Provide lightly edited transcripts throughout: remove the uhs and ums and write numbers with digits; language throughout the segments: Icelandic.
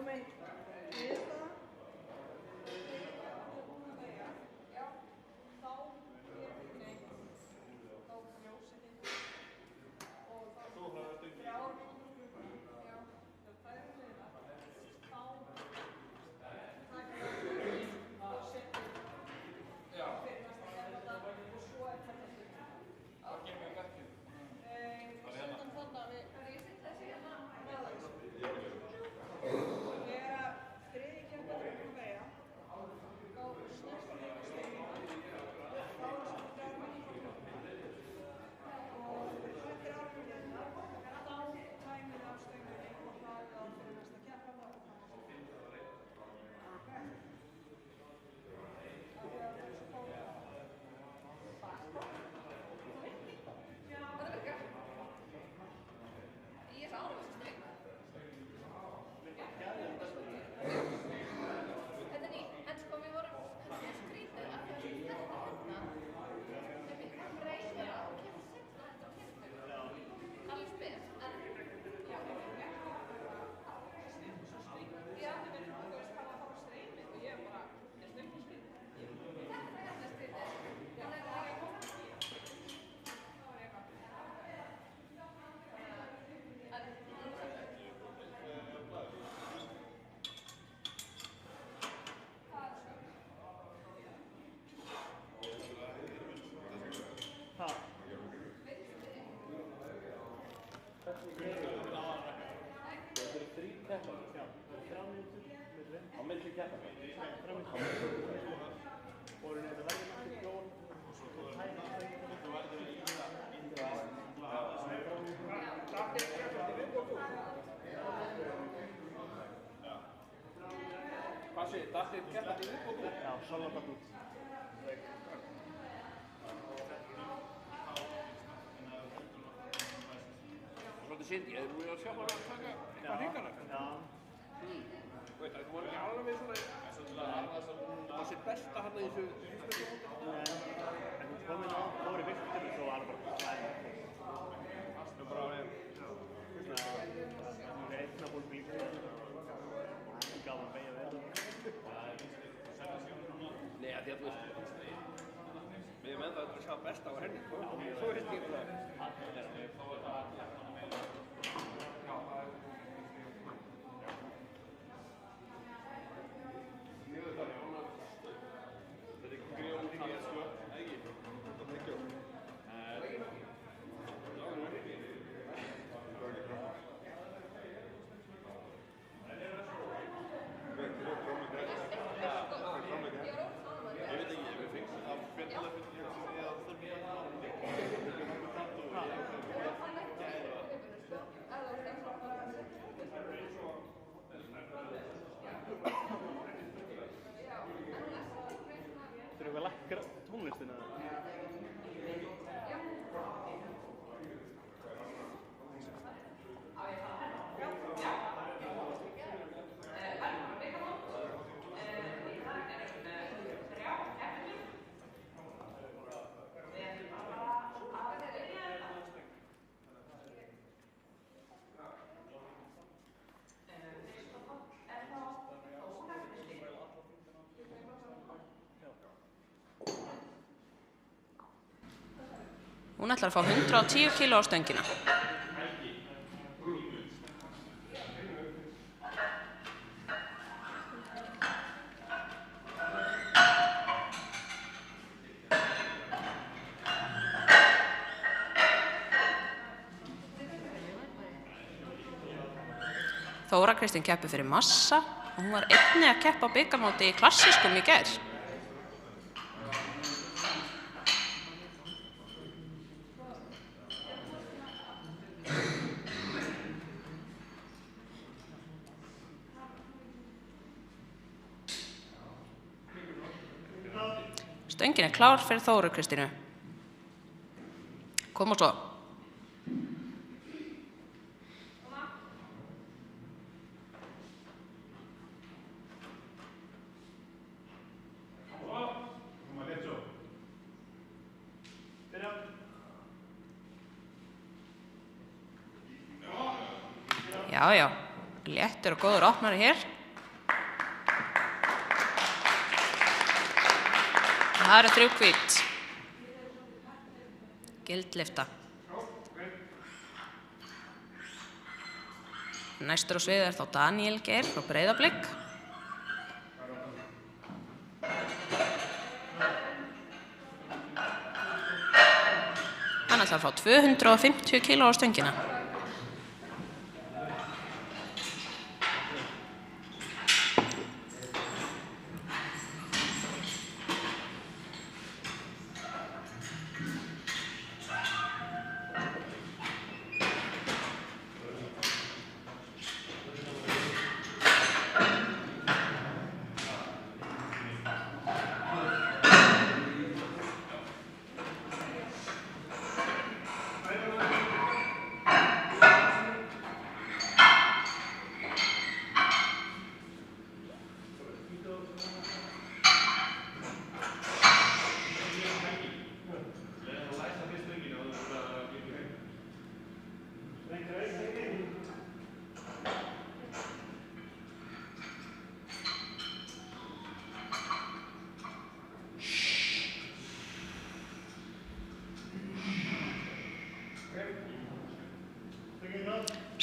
komin niðurstaða. Já, þá er ekki neitt. Þá ljósið ekki. Og þá þrjár. Já, það er hliðina. Þá taka það og setja fyrir næsta kærlata og svo er þetta stundum. Það kemur ekki. Og stundan þarna við Dattið keppandi í viðbót? Já, svolítið út. Svolítið synd, ég hefði að sjá bara að taka eitthvað hrikalegt. Já. Veit það, þú var ekki alveg svona það sé besta hann í þessu Nei, en þú komið á fóri virtum svo var bara slæðið. Það er bara að vera Það er einnabúl bíl. Það er gaman að beigja vel. Nei, því að þú veist við erum ennþá að sjá besta á henni svo veist ég bara þetta er grjóð í hér sko ekki þetta er ekki Þurfum við að lækka tónlistina? Hún ætlar að fá 110 kíló á stöngina. Þóra Kristín keppir fyrir massa og hún var einnig að keppa á bikarmóti í klassískum í gær. Stöngin er klár fyrir Þóru Kristínu. Kom og svo. Já, Léttur og góður opnari hér. Það eru 3 hvít. Gildlyfta. Næstur á sviðið þá Daniel Geir frá Breiðablik. Hann ætlar að fá 250 kíló á stöngina.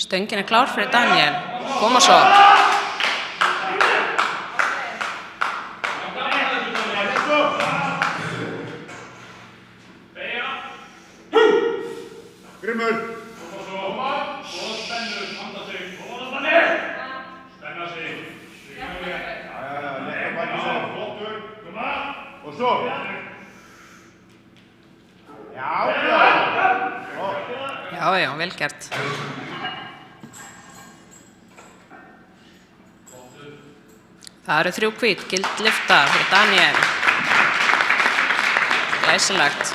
Stöngin klár fyrir Daniel. Koma svo. Grimmur. Og svo. Já, vel gert. Það eru 3 hvít, gildlyfta fyrir Daniel. Glæsilegt.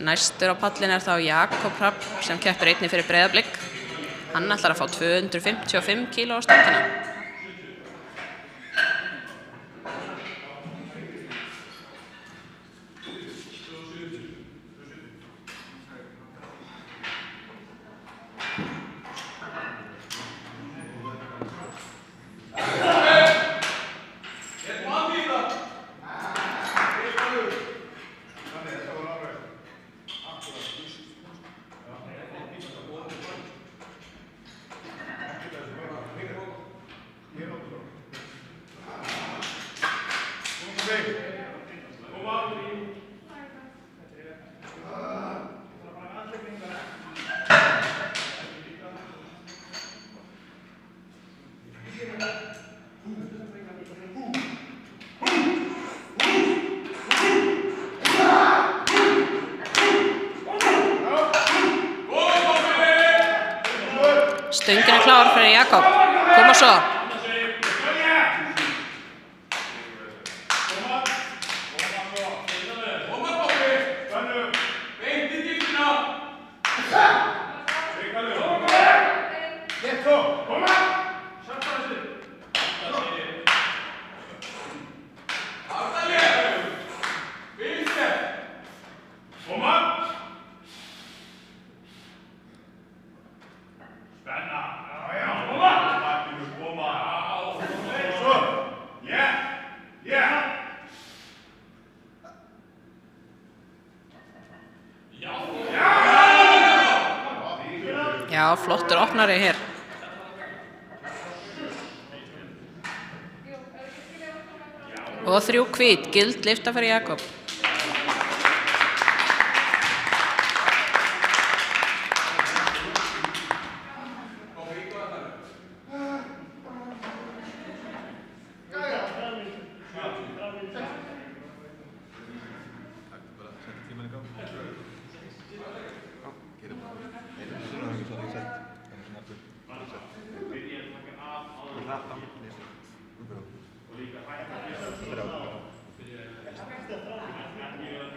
Næstur á pallin þá Jakob Hrafn sem keppir einnig fyrir Breiðablik. Hann ætlar að fá 255 kíló á stöngina. Stöngin klár fyrir Jakob. Koma svo. Já, flottur opnari hér. Og 3 hvít, gildlyfta fyrir Jakob.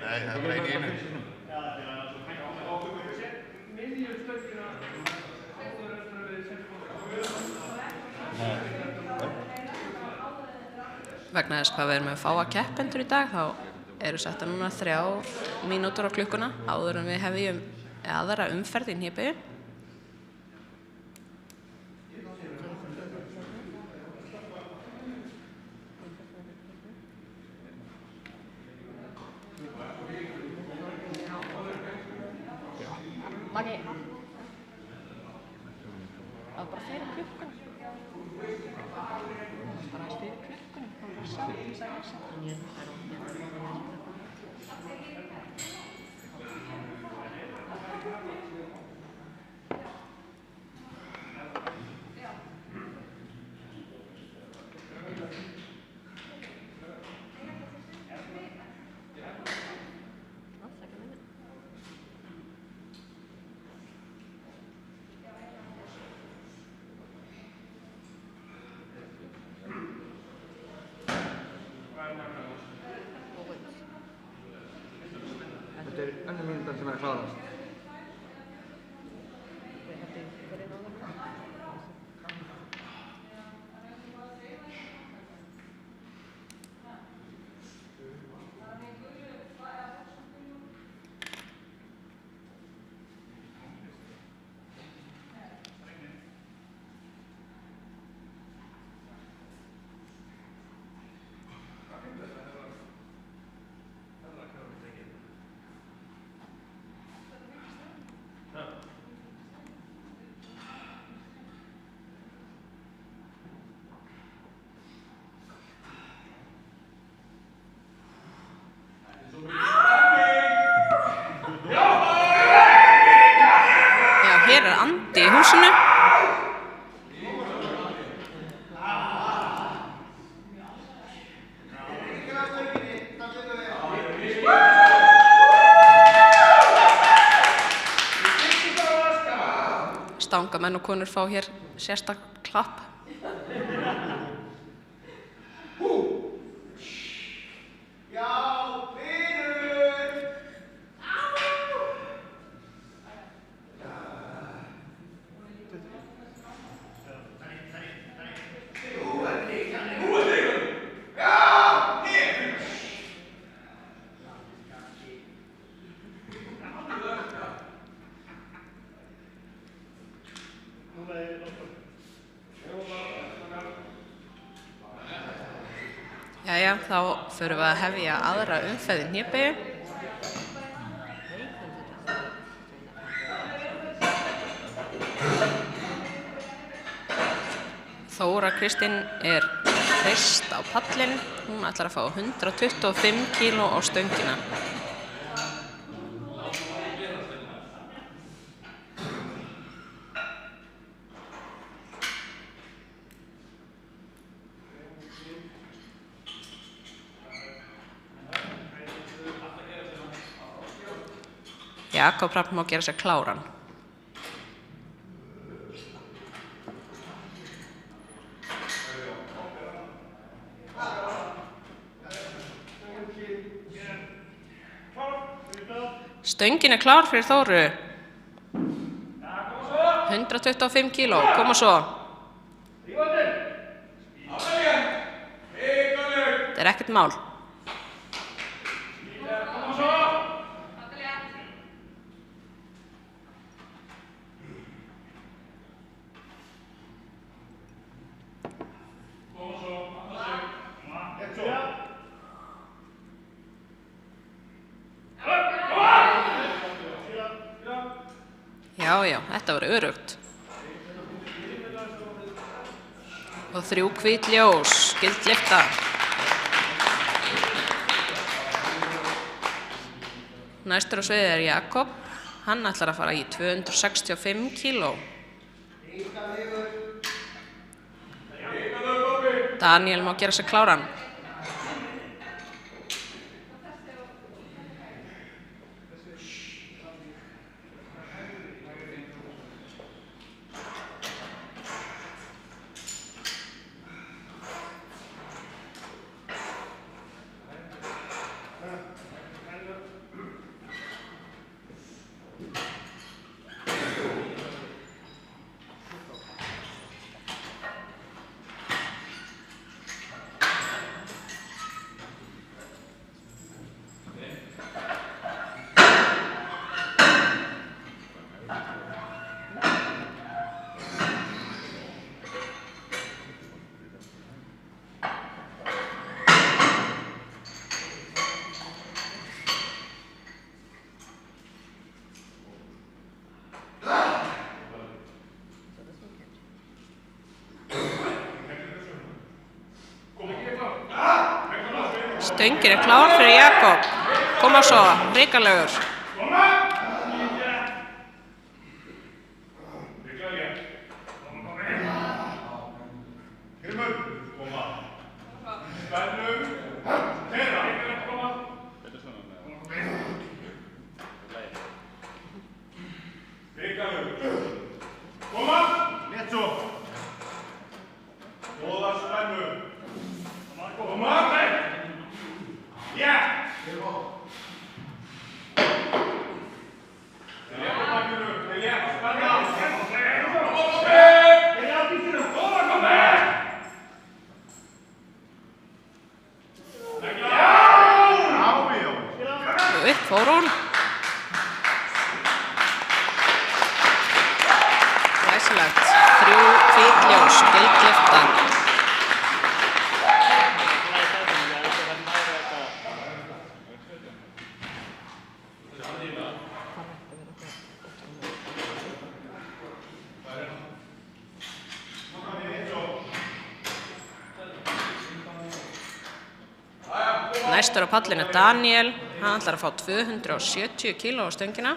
Nei, það bara einu í einu. Vegna þess hvað við erum með fáa keppendur í dag, þá eru settar núna 3 mínútur á klukkuna áður en við hefjum aðra umferð í hnébeygju. Það var bara fyrir klukkunum. Bara aðeins fyrir klukkunum, þá var að sjá til þess að lesa. Þetta önnur mínútan sem að klárast. Já, hér andi í húsinu. Stangamenn og konur fá hér sérstak klapp. Jæja, þá förum við að hefja aðra umferð í hnébeygju. Þóra Kristín er hrist á pallinn. Hún ætlar að fá 125 kíló á stöngina. Jakob Hrafn má gera sér kláran. Stöngin er klár fyrir Þóru. 125 kíló, koma svo. Þetta er ekkert mál. Já, þetta var öruggt. Og 3 hvít ljós, gild lykta. Næstur á sviðið er Jakob. Hann ætlar að fara í 265 kíló. Daniel má gera sér kláran. Stöngin er klár fyrir Jakob. Koma svo, hrikalegur. Upp fór hún. Glæsilegt. 3 hvít ljós, gulllyfta. Næstur á pallinu Daniel, hann ætlar að fá 270 kíló á stöngina.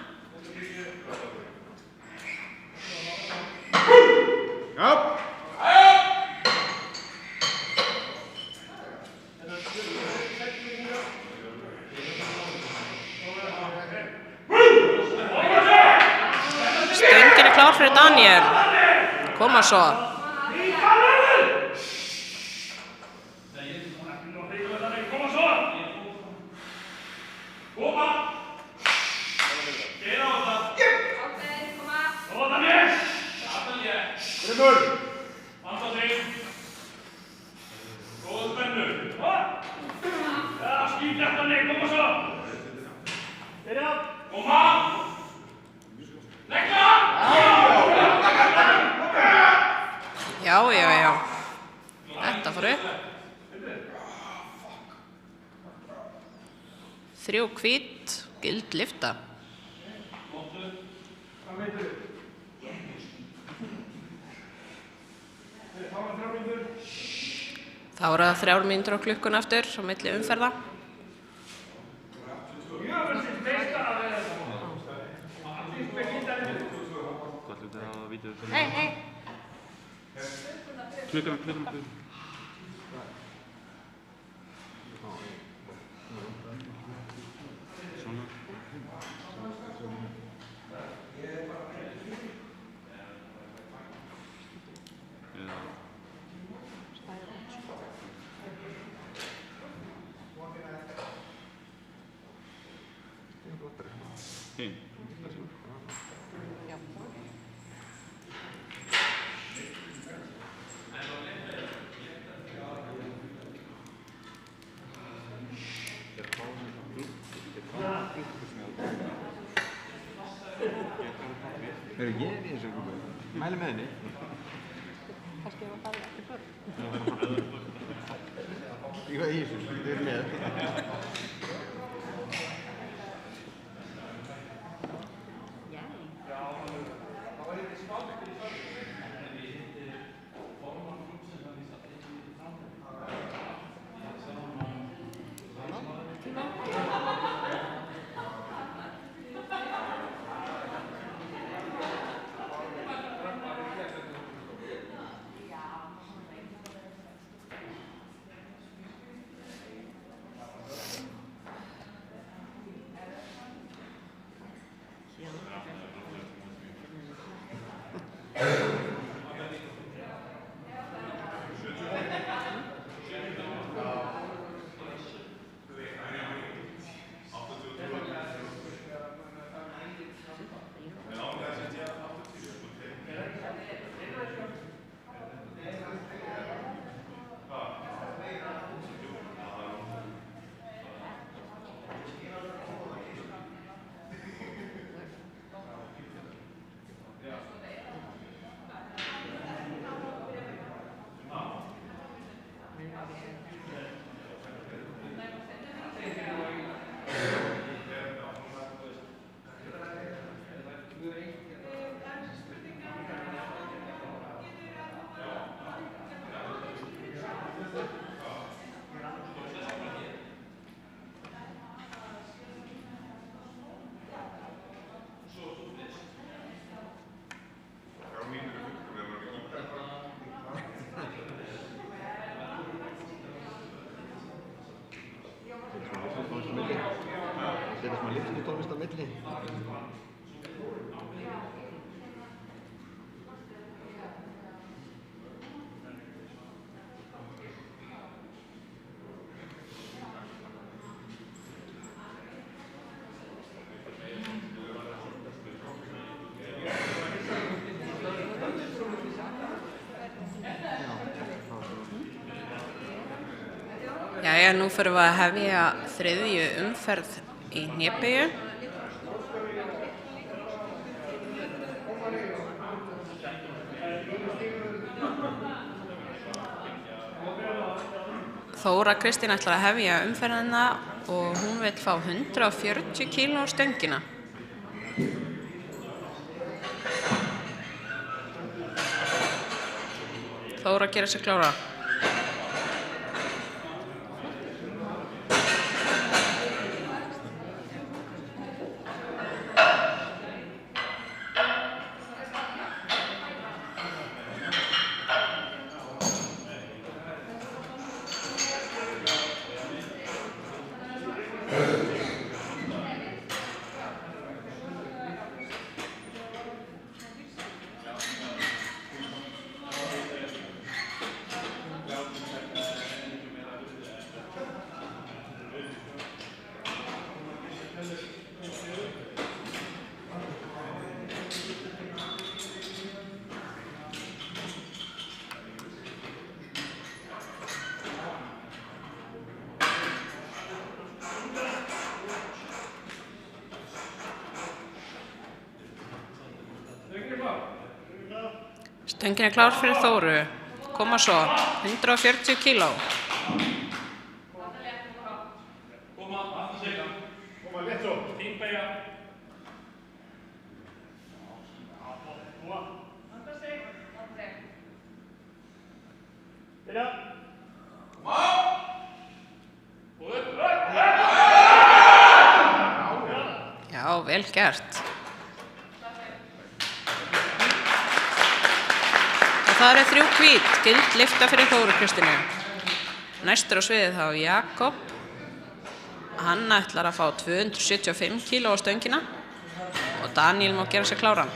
Stöngin er klár fyrir Daniel. Koma svo. Já. Þetta fór upp. 3 hvít, gulllyfta. Þá eru það 3 mínútur á klukkuna aftur á milli umferða. Hei. Klukkan. Svona. Hinn. Ég er í þessu grúpu. Mæli með henni. Kannski var það ekki börn. Ég var í þessu, þið er með. Jæja, nú förum við að hefja þriðju umferð í hnébeygju. Þóra Kristín ætlar að hefja umferðina og hún vill fá 140 kíló á stöngina. Þóra gerir sig klára. Stöngin er klár fyrir Þóru. Koma svo, 140 kíló. Koma létt svo. Þingbeigja. Byrja. Já, vel gert. Það eru 3 hvít, gild lyfta fyrir Þóru Kristínu. Næstur á sviðið þá Jakob. Hann ætlar að fá 275 kíló á stöngina og Daniel má gera sig kláran.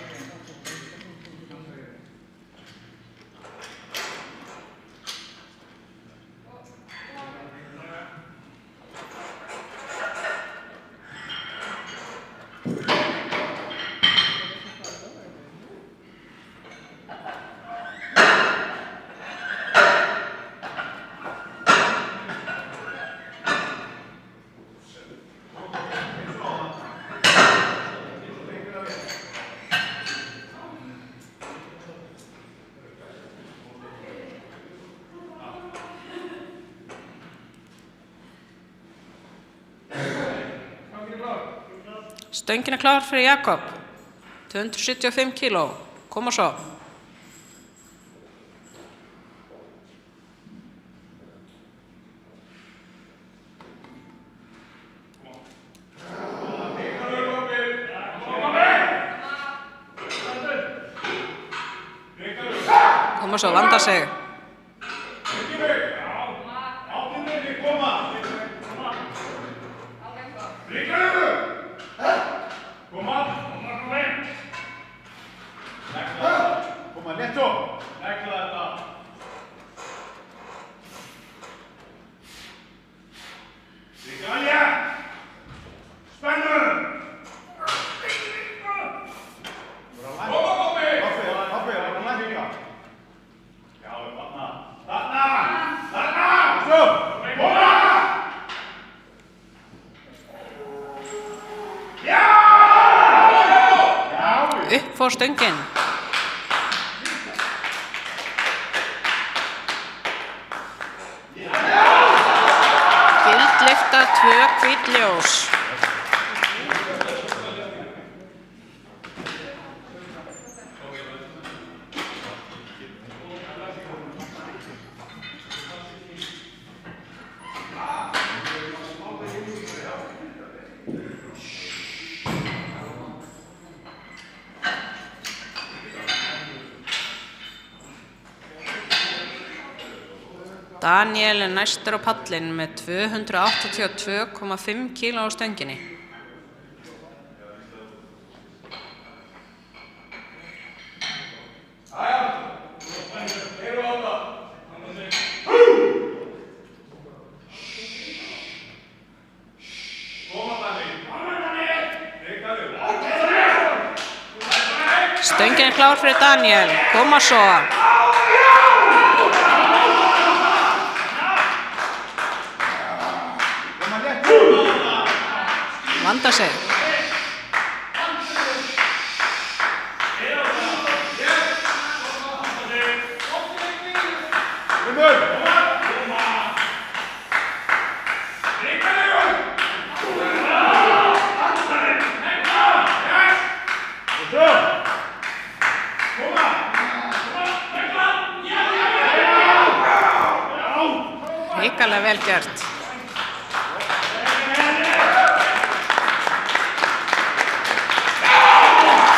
Stöngin er klár fyrir Jakob. 275 kíló. Koma svo. Koma svo, vanda sig. Koma létt svo. Negla þetta. Líka Spennur. Pappi, það er læg líka. Já, þarna. Svo. Koma. Já. Upp fór stöngin. Gild lyfta 2 hvít ljós. Daniel er næstur á pallinn með 282,5 kíló á stönginni. Stöngin er klár fyrir Daniel. Koma svo. Vanda sig. Hrikalega vel gert.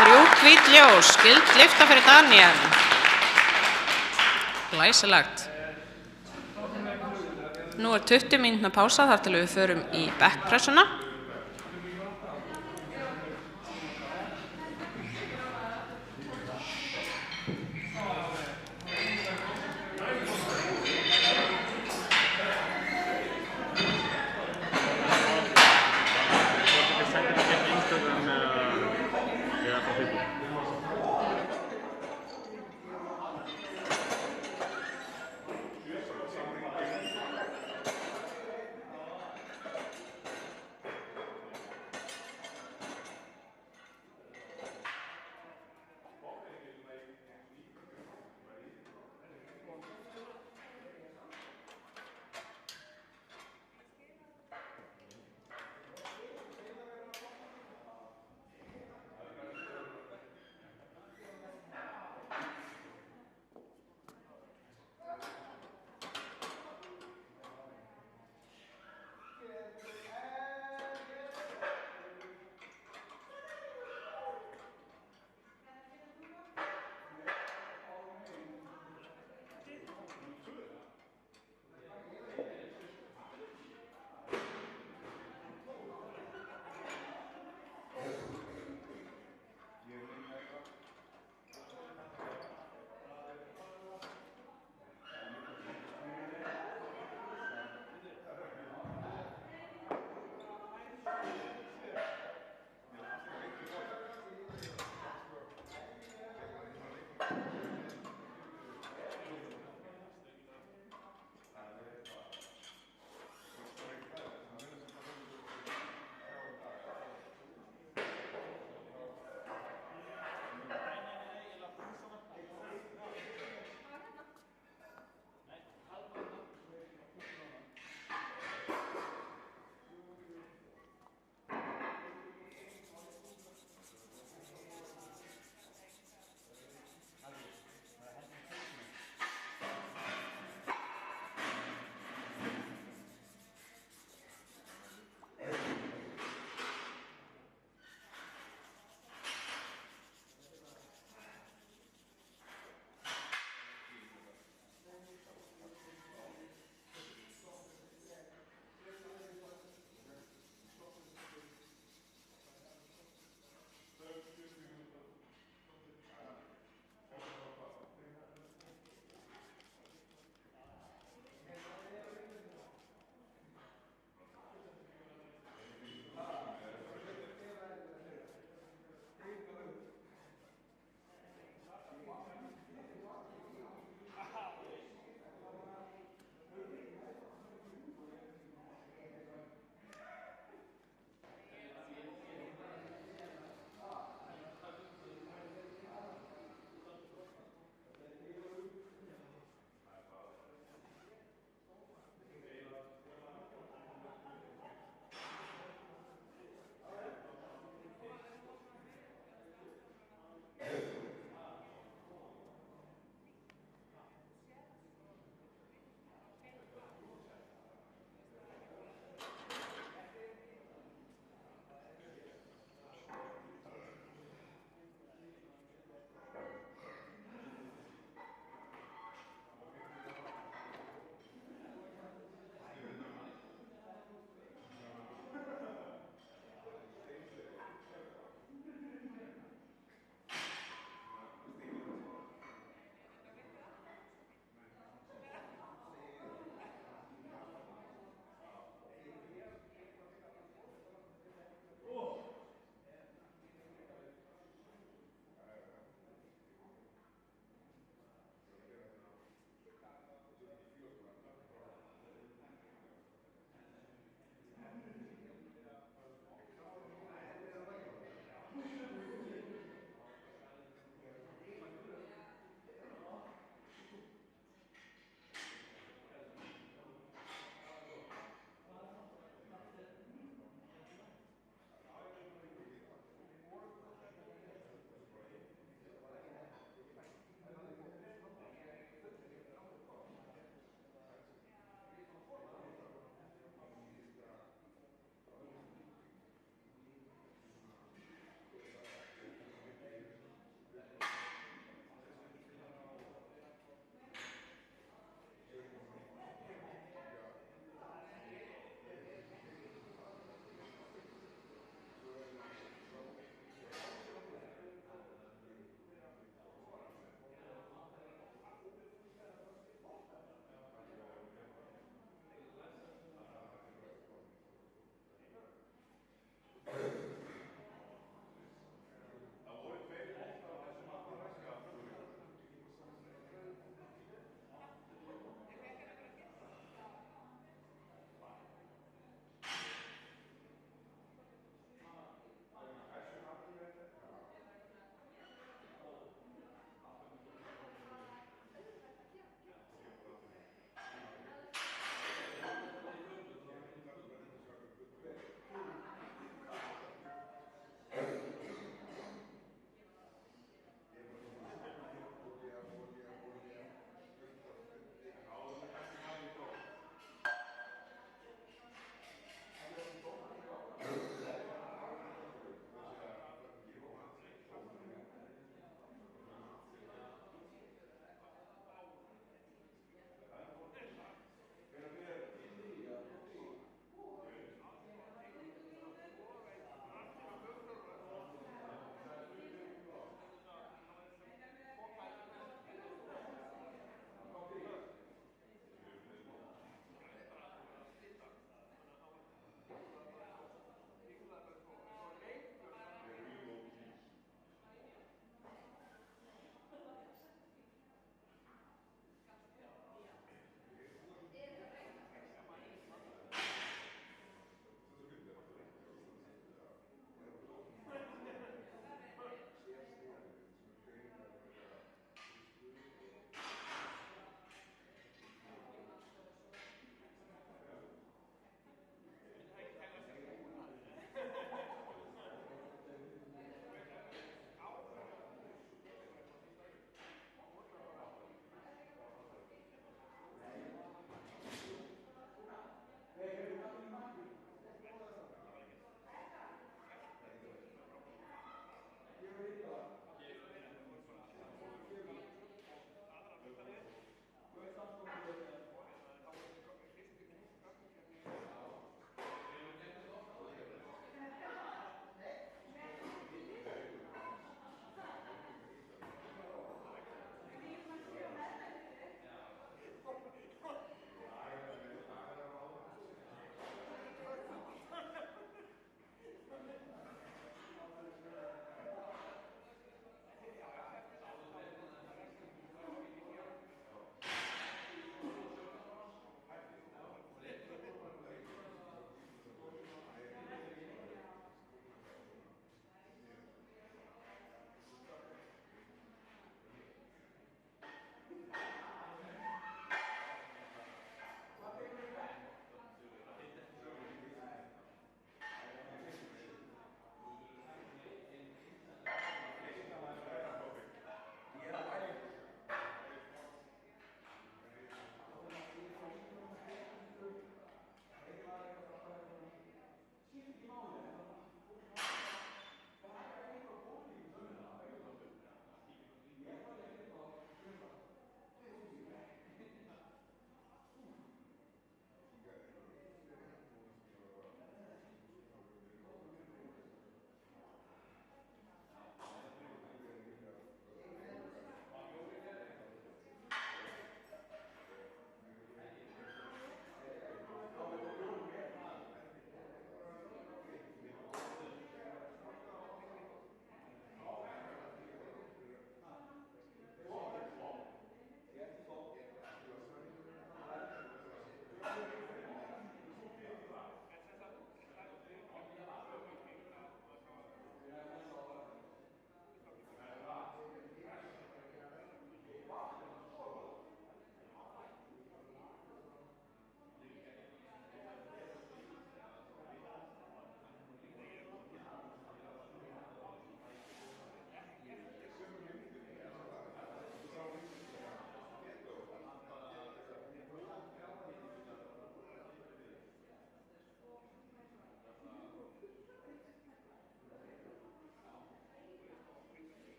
Þrjú hvít ljós, gild lyfta fyrir Daniel. Glæsilegt. Nú 20 mínútna pása þar til við förum í backpressuna.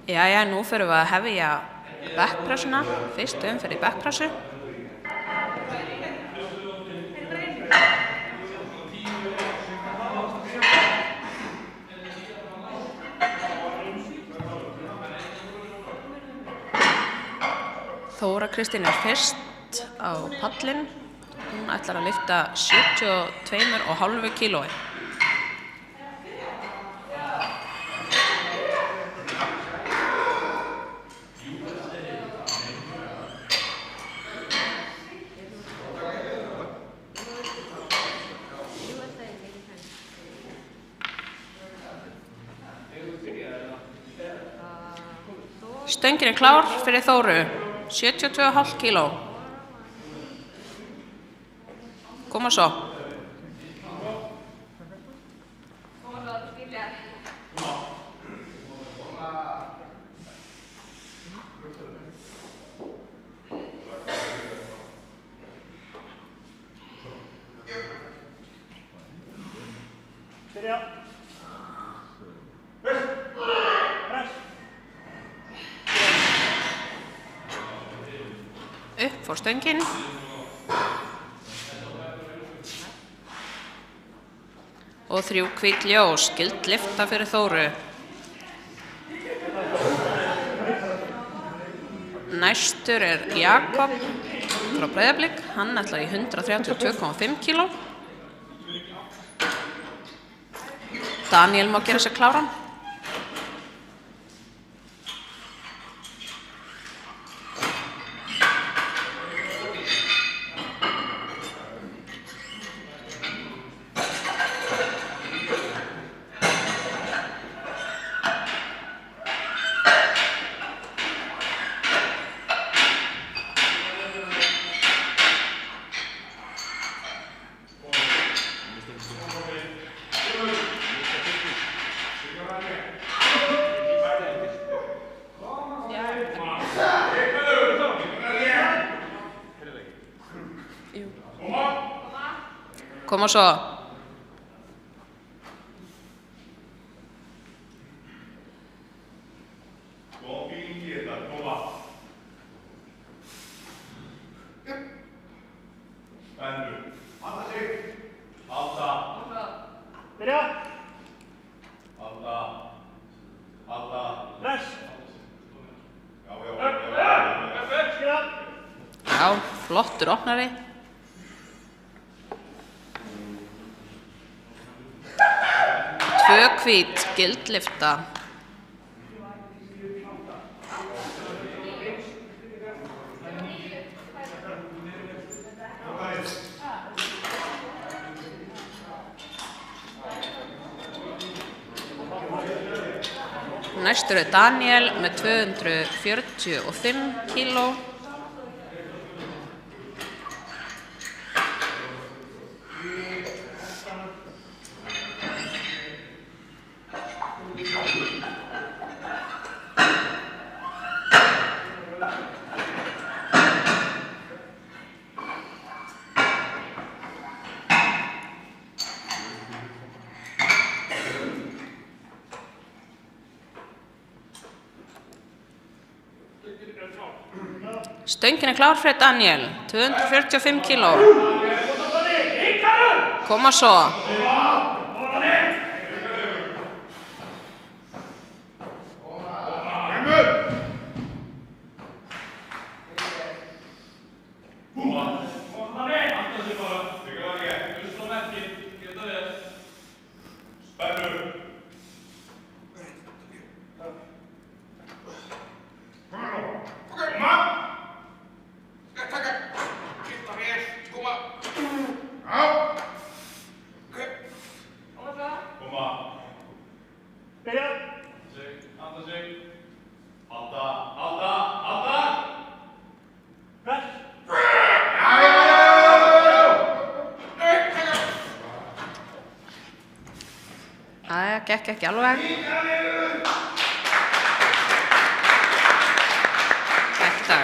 Jæja, nú fyrir við að hefja bekkpressuna, fyrstu umferð í bekkpressu. Þóra Kristín fyrst á pallinn. Hún ætlar að lyfta 72,5 kílói. Stöngin klár fyrir Þóru, 72,5 kíló. Koma svo. Byrja. Upp fór stöngin. Og 3 hvít ljós, gild lyfta fyrir Þóru. Næstur Jakob frá Breiðablik, hann ætlar í 132,5 kíló. Daniel má gera sér kláran. Koma svo. Já, flottur opnari. Hvít, gild lyfta. Næstur Daniel með 245 kíló. Stöngin klár fyrir Daniel, 245 kíló. Koma svo. Gekk ekki alveg. Þetta.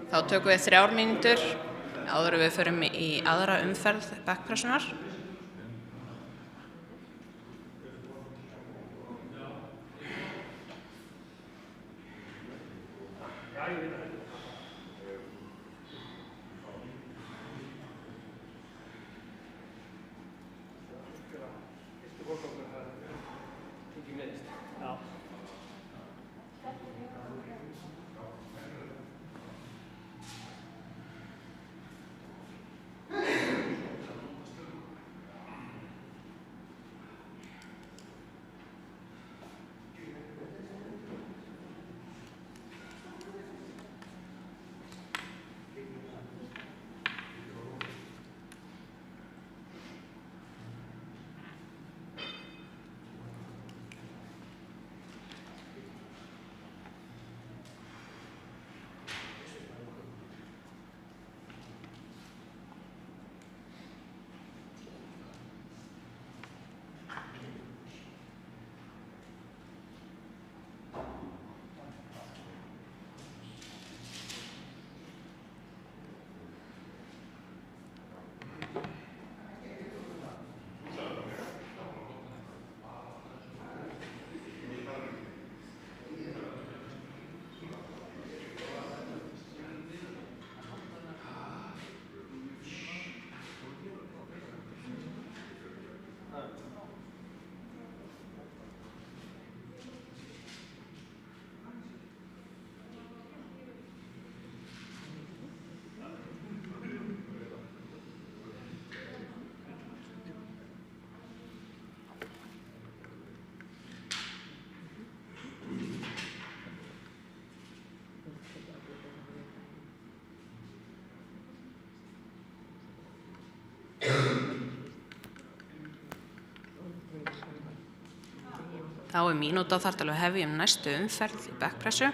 Þá tökum við 3 mínútur áður en við förum í aðra umferð bekkpressunar. Þá mínúta þar til að hefjum næstu umferð í bekkpressu.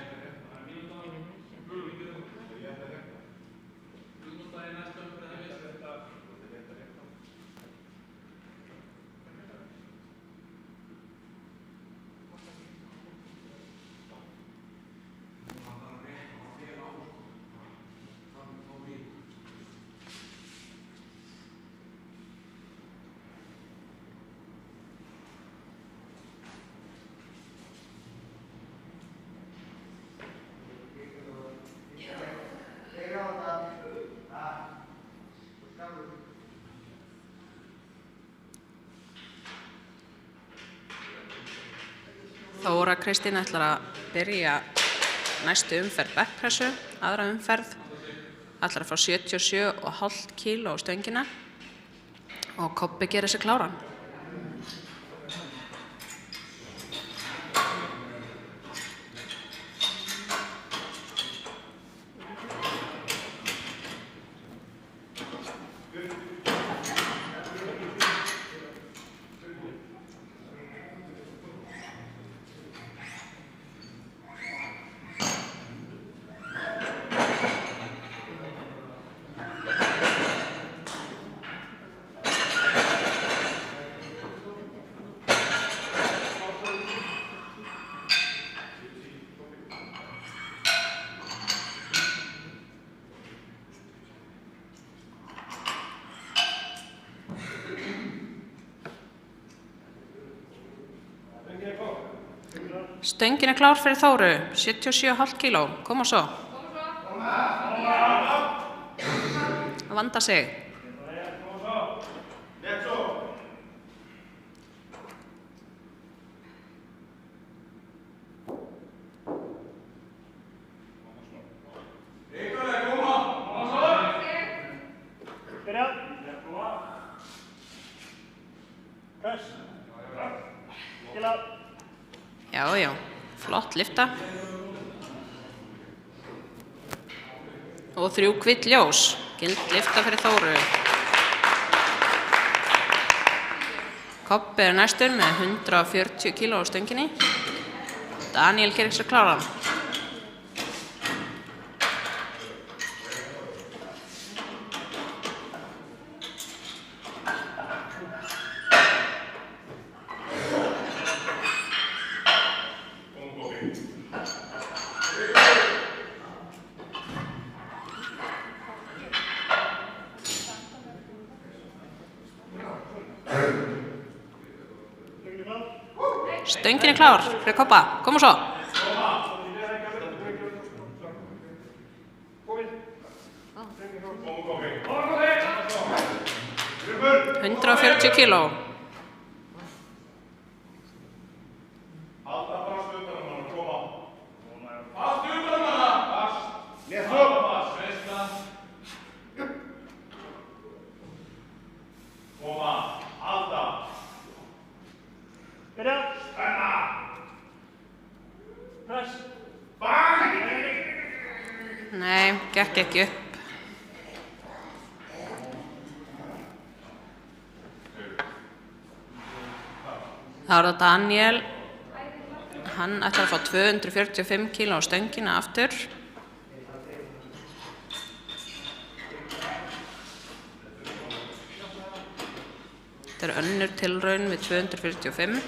Þóra Kristín ætlar að byrja næstu umferð bekkpressu, aðra umferð, ætlar að fá 77,5 kíló á stöngina og Kobbi gerir sig kláran. Stöngin klár fyrir Þóru, 77,5 kíló, koma svo. Vanda sig. Já, flott lyfta. Og 3 hvítt ljós, gild lyfta fyrir Þóru. Kobbi næstur með 140 kíló á stönginni. Daniel gerir sig kláran. Stöngin er klár fyrir Kobba. Koma svo. 140 kíló. Nei, gekk ekki upp. Það var það Daniel. Hann ætlar að fá 245 kíló á stöngina aftur. Þetta er önnur tilraun við 245.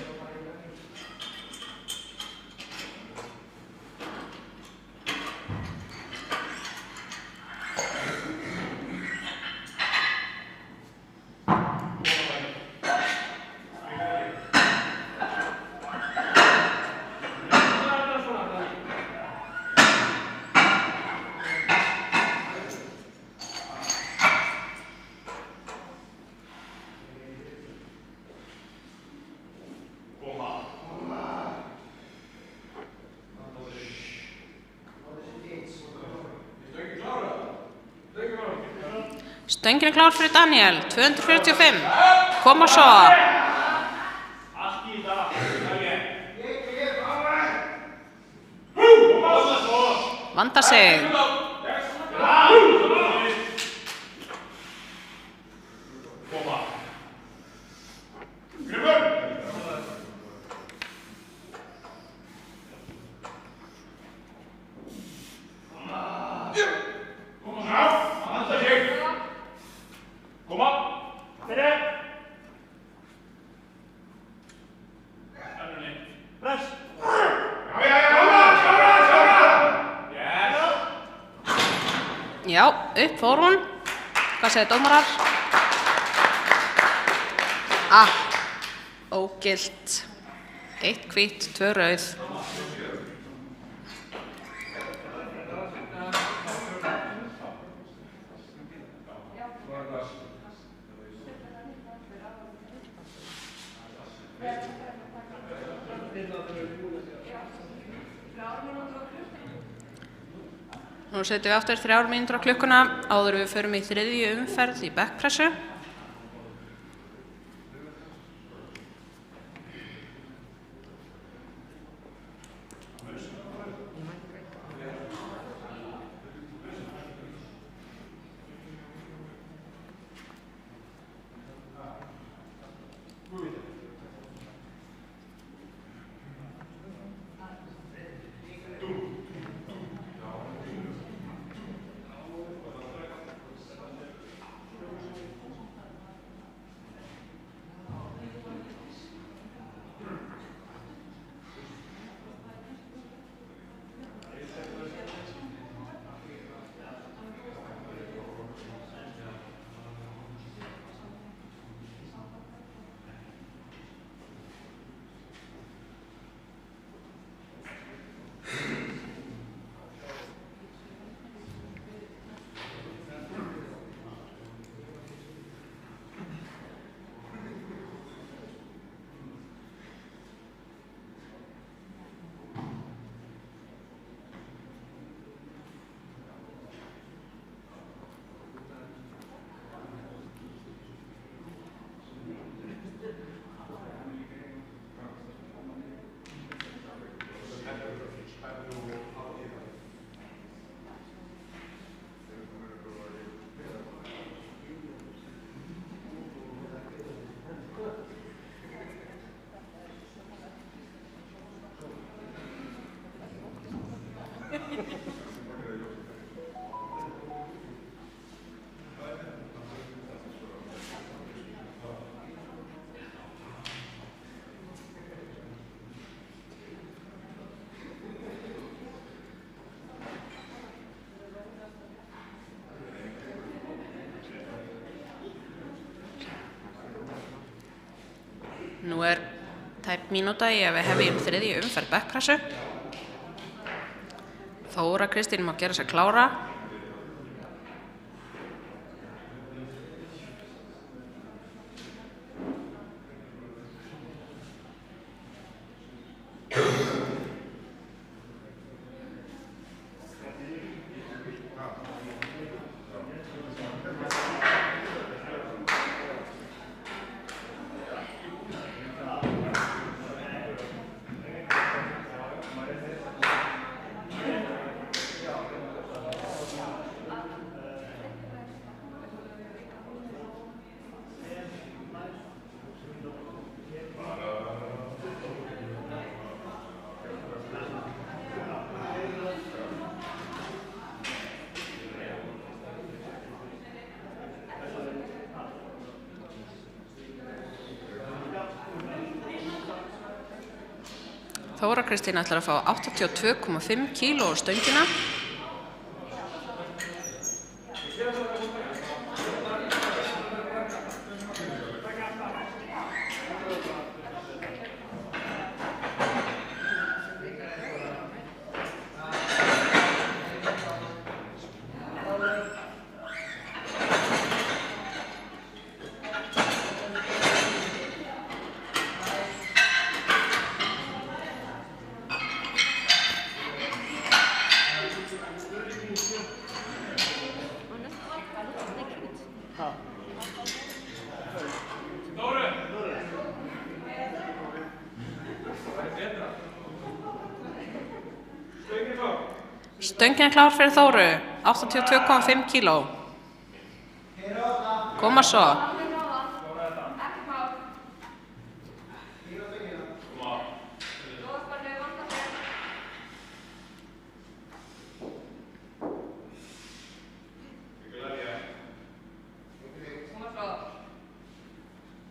Stöngin er klár fyrir Daniel, 245. Koma svo. Vanda sig. Já, upp fór hún. Hvað segir dómarar? Ógilt. 1 hvítt, 2 rauð. Nú setjum við aftur 3 mínútur á klukkuna áður við förum í 3. umferð í bekkpressu. Nú er Tæp mínúta í að við hefjum þriðju umferð bekkpressu. Þóra Kristín má gera sér klára. Þóra Kristín ætlar að fá 82,5 kíló á stöngina. Stöngin klár fyrir Þóru, 82,5 kíló. Koma svo.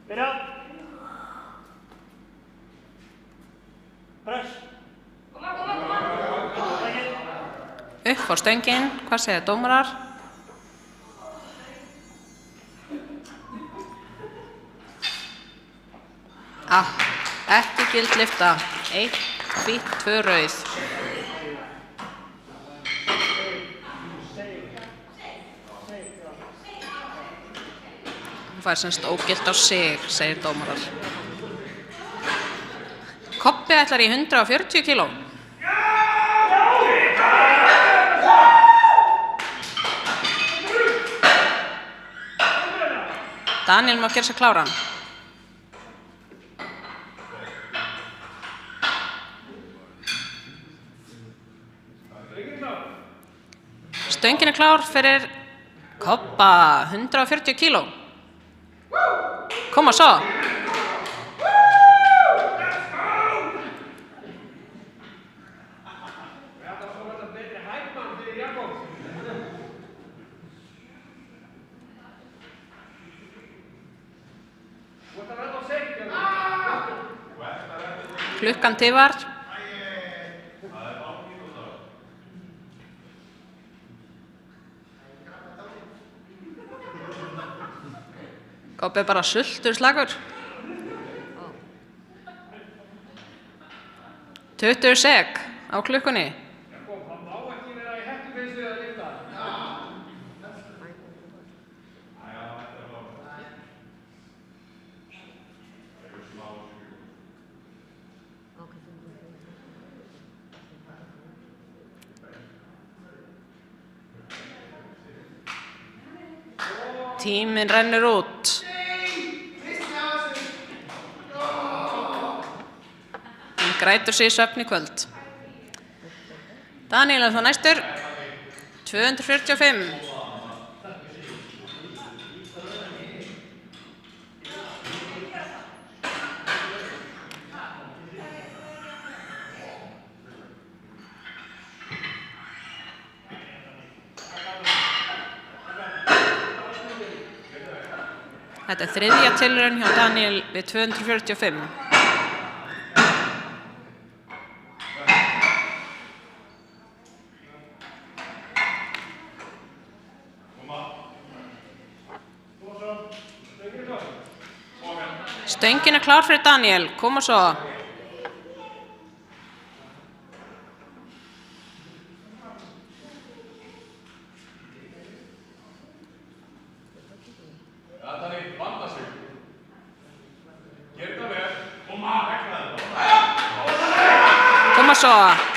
Byrja. Press. Upp á stöngin, hvað segja dómarar? Ekki gild lyfta. 1 hvít, 2 rauð. Það er semst ógilt á sig, segir dómarar. Koppi ætlar í 140 kíló. Daniel má gera sér kláran. Stöngin klár fyrir Koppa, 140 kíló. Koma svo. Klukkan tifar. Koppi bara sultur slagur. 20 sek á klukkunni. Tíminn rennur út. Hann grætur sig í svefn í kvöld. Daniel er þá næstur. 245. Þetta er þriðja tilraun hjá Daniel við 245. Stöngin er klár fyrir Daniel, koma svo. Koma svo.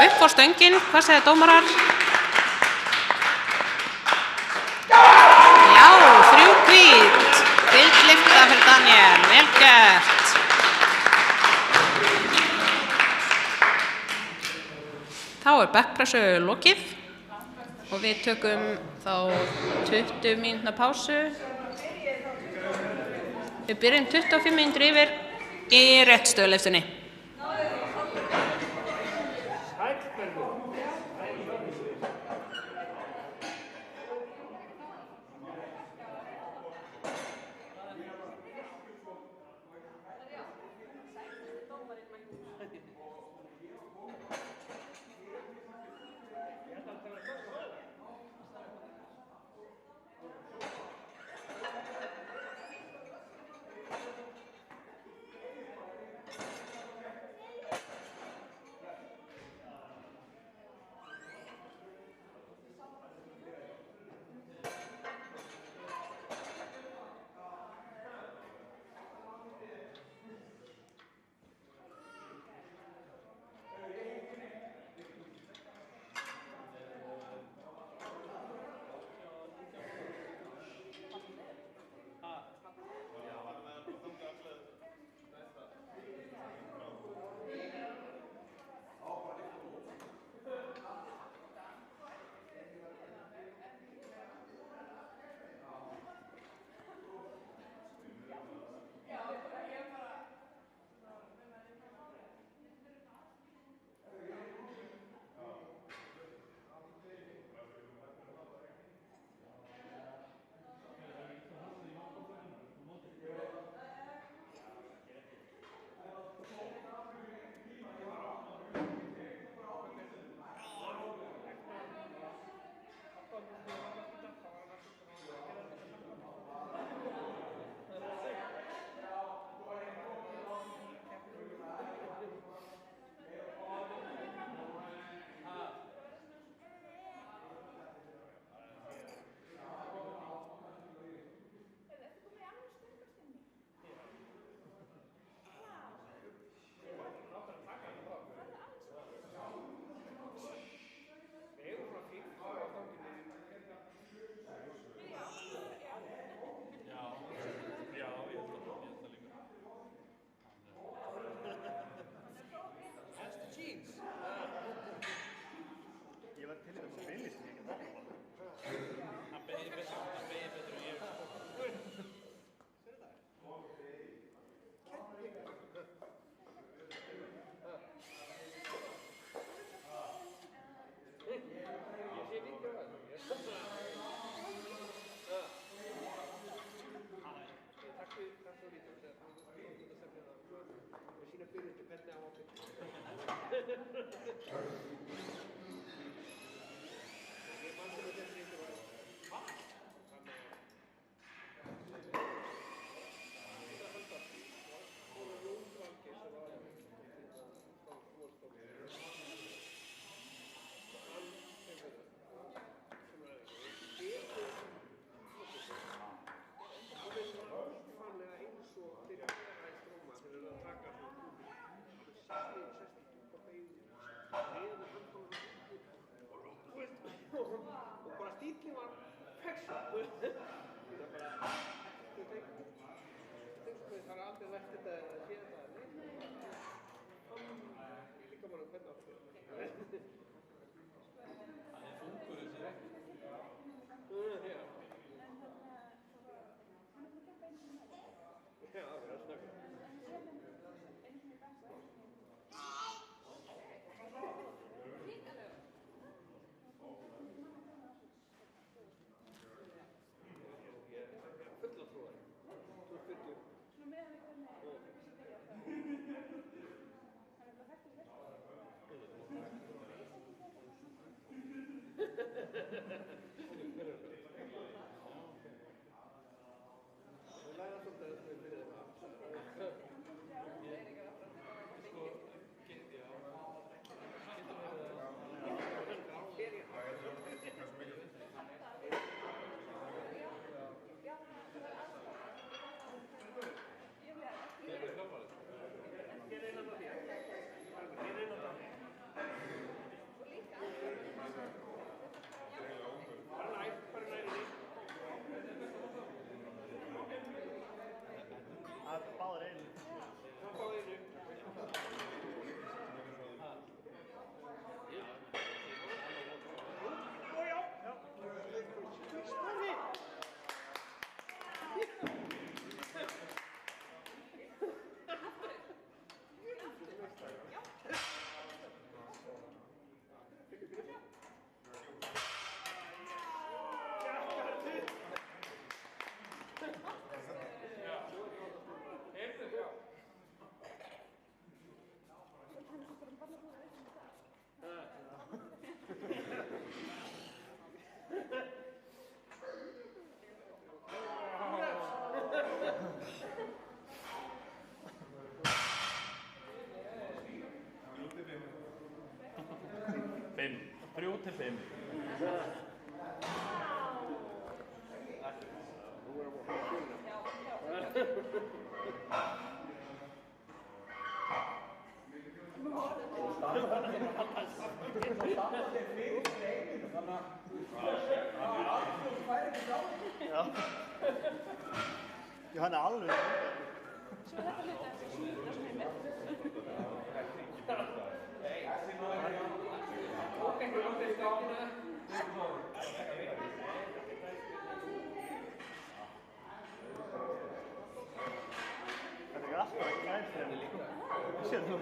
Upp á stöngin, hvað segir dómarar? Já, 3 hvít. Gulllyfta fyrir Daniel, vel gert. Þá er bekkpressu lokið og við tökum þá 20 mínútna pásu. Við byrjum 25 mínútur yfir í réttstöðulyftunni. 3-5. Já. Já, hann alveg. Svo þetta hluti eftir það sem með. Þetta alltaf ekki grænsfremni líka. Sér þú?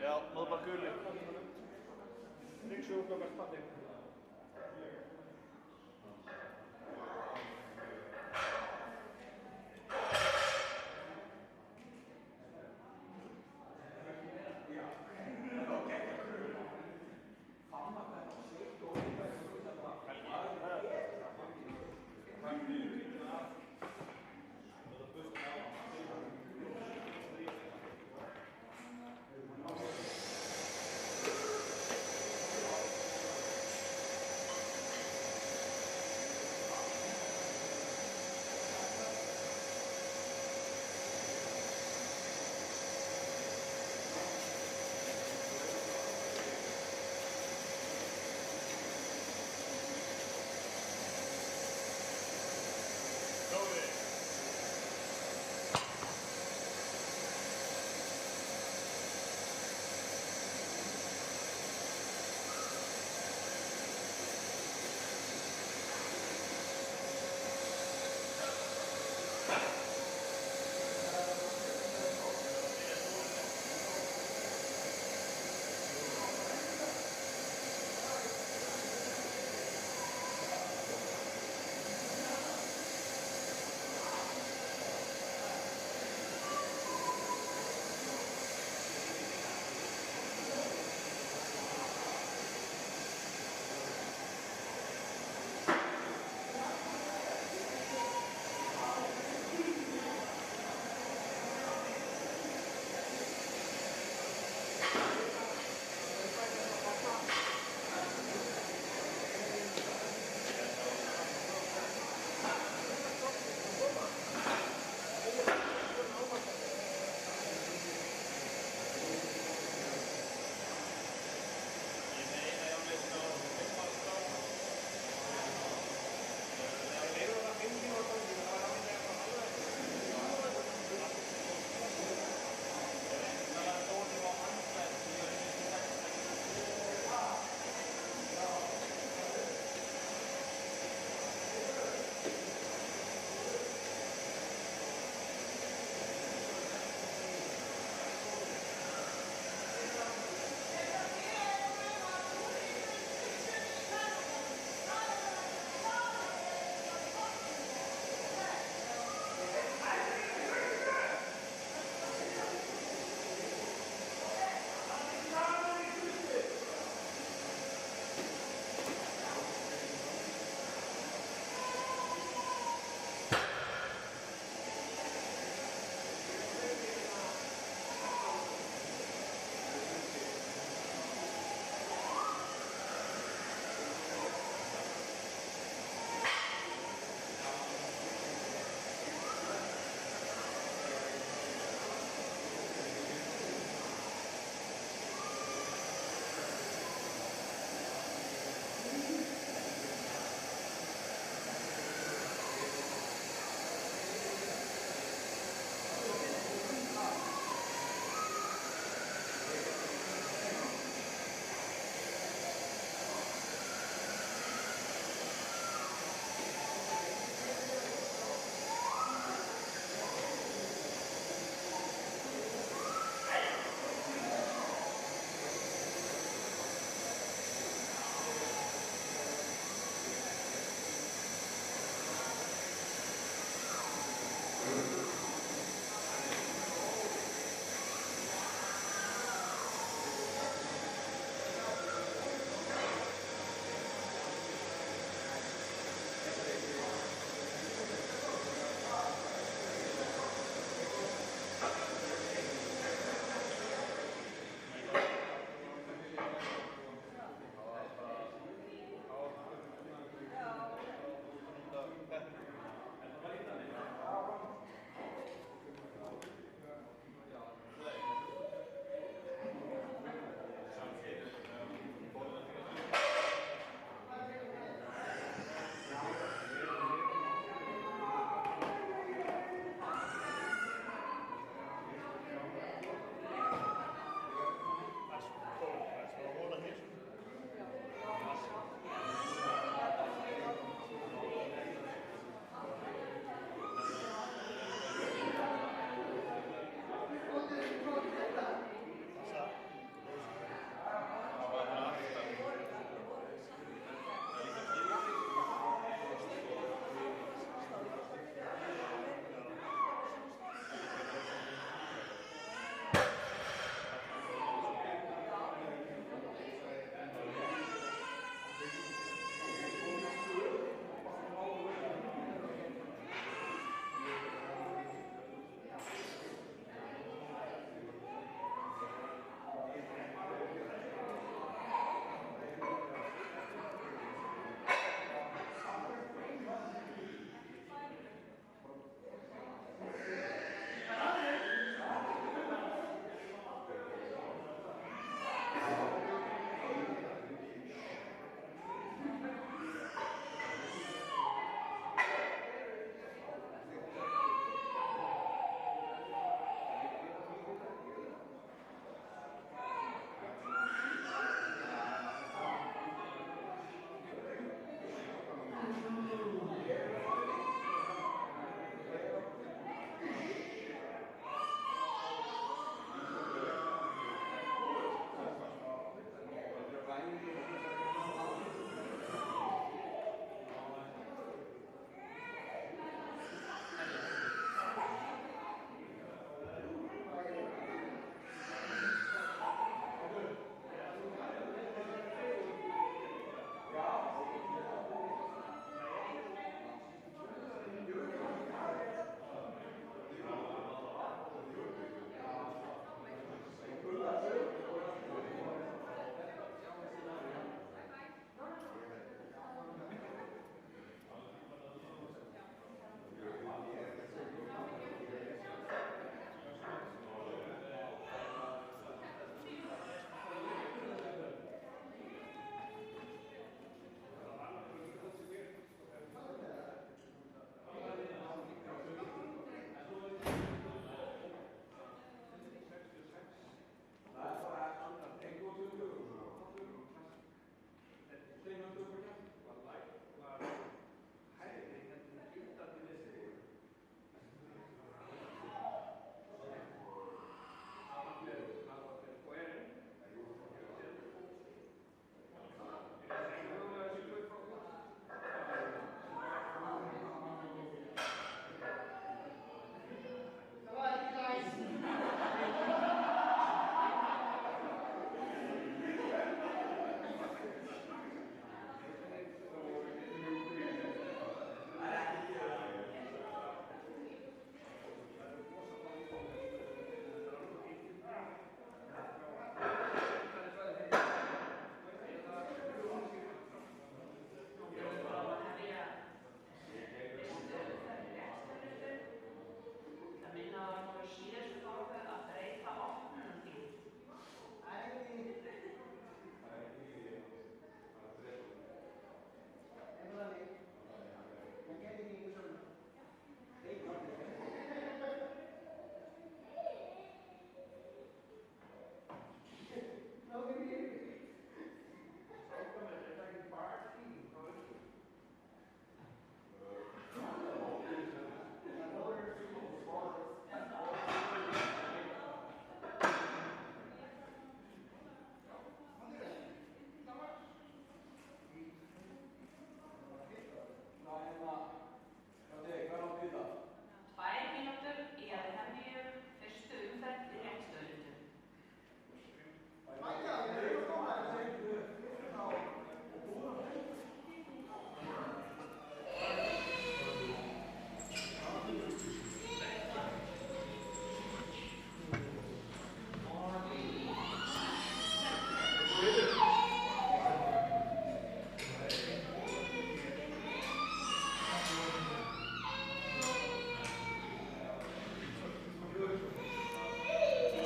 Já, náðu bara gulli. Ríksjóð okkar spatti.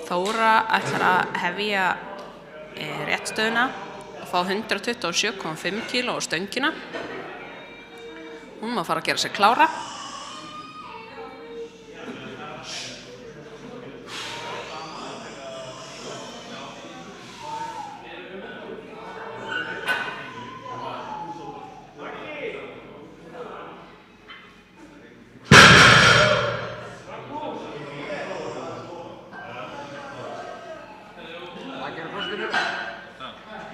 Þóra ætlar að hefja réttstöðuna og fá 127,5 kíló á stöngina. Hún má fara að gera sig klára.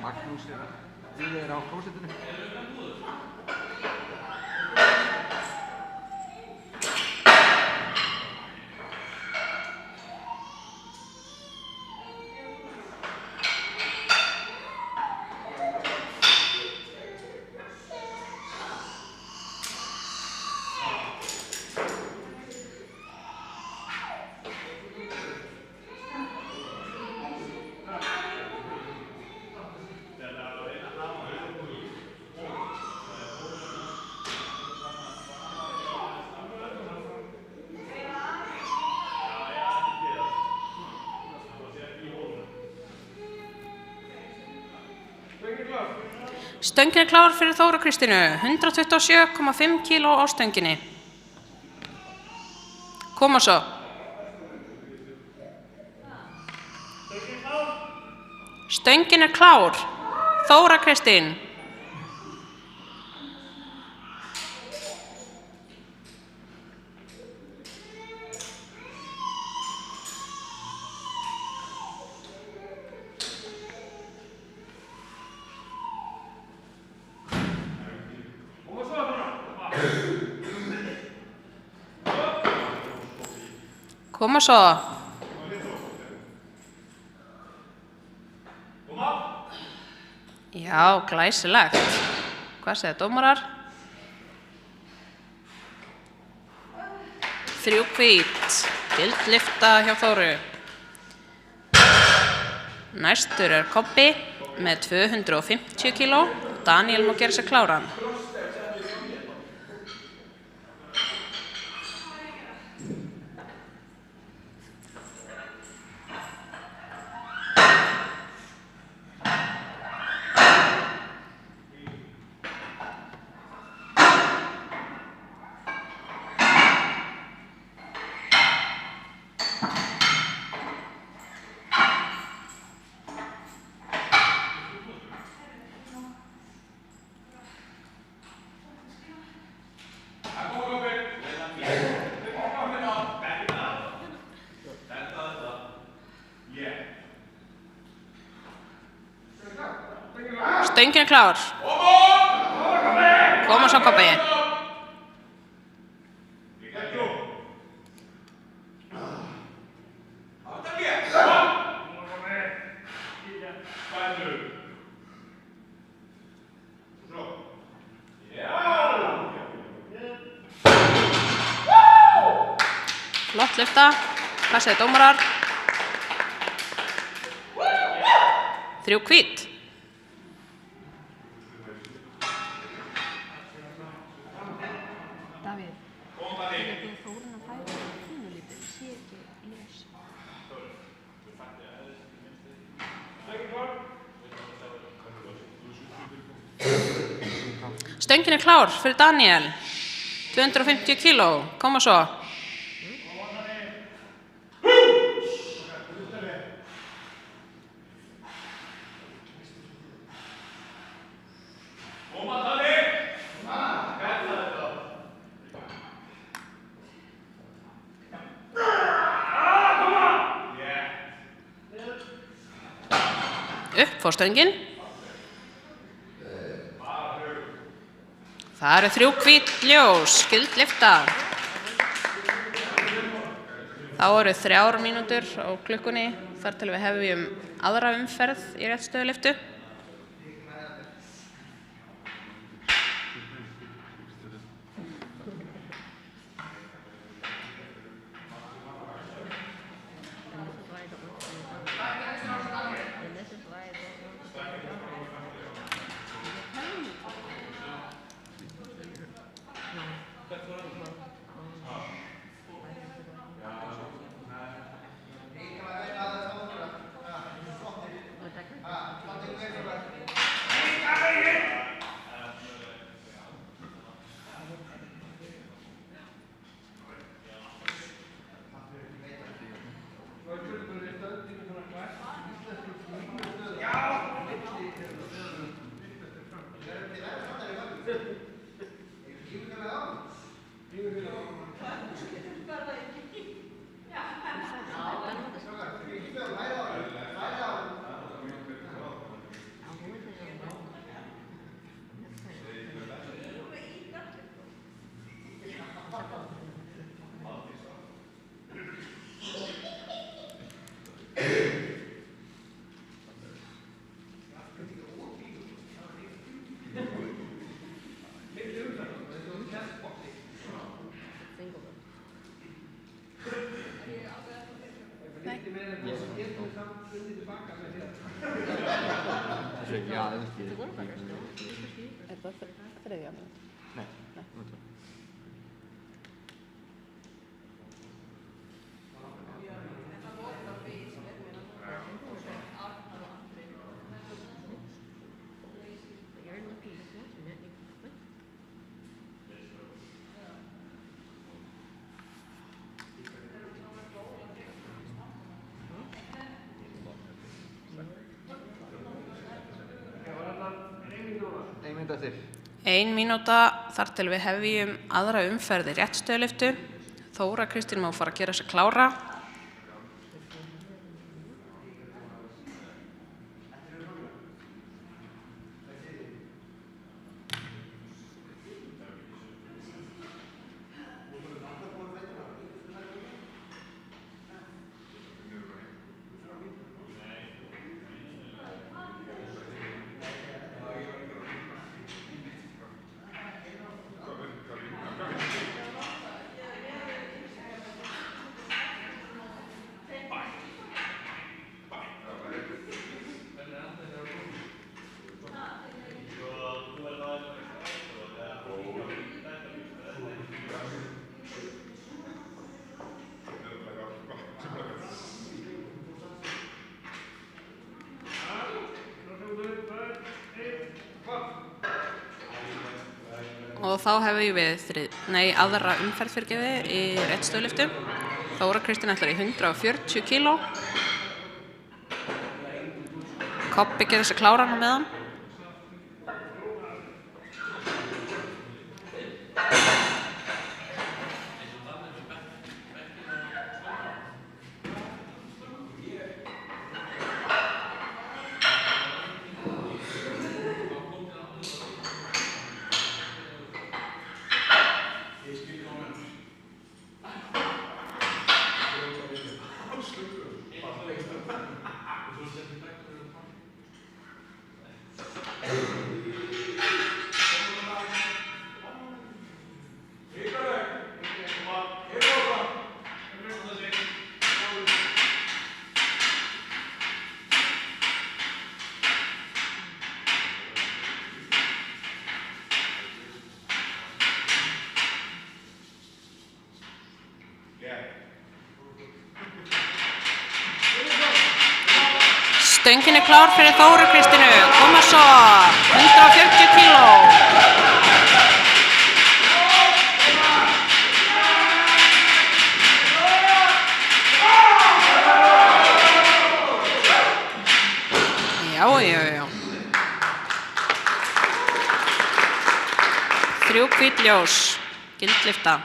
Magnús er á klósettinu. Stöngin er klár fyrir Þóru Kristínu, 127,5 kíló á stönginni. Koma svo. Stöngin er klár, Þóra Kristín. Koma svo. Já, glæsilegt. Hvað segja dómarar? 3 hvít. Gild lyfta hjá Þóru. Næstur er Kobbi með 250 kíló. Daniel má gera sig kláran. Stöngin er klár. Koma svo, Kobbi. Flott lyfta. Hvað segja dómarar? 3 hvít. Davíð, ég byrði Þórun að færa pínulítið, sé ekki ljós. Stöngin er klár fyrir Daniel. 250 kíló. Koma svo. Upp fór stöngin. Það eru 3 hvít ljós, gild lyfta. Þá eru 3 mínútur á klukkunni þar til við hefjum aðra umferð í réttstöðulyftu. Ja, das ist Er það þriðja mynd? Nei. Ein mynd eftir. 1 mínúta þar til við hefjum aðra umferð í réttstöðulyftu. Þóra Kristín má fara að gera sig klára. Og þá hefum við aðra umferð fyrirgefið í réttstöðulyftu. Þóra Kristín ætlar í 140 kíló. Kobbi gerir sig kláran á meðan. Stöngin klár fyrir Þóru Kristínu. Koma svo. 140 kíló. Já. 3 hvít ljós. Gildlyfta.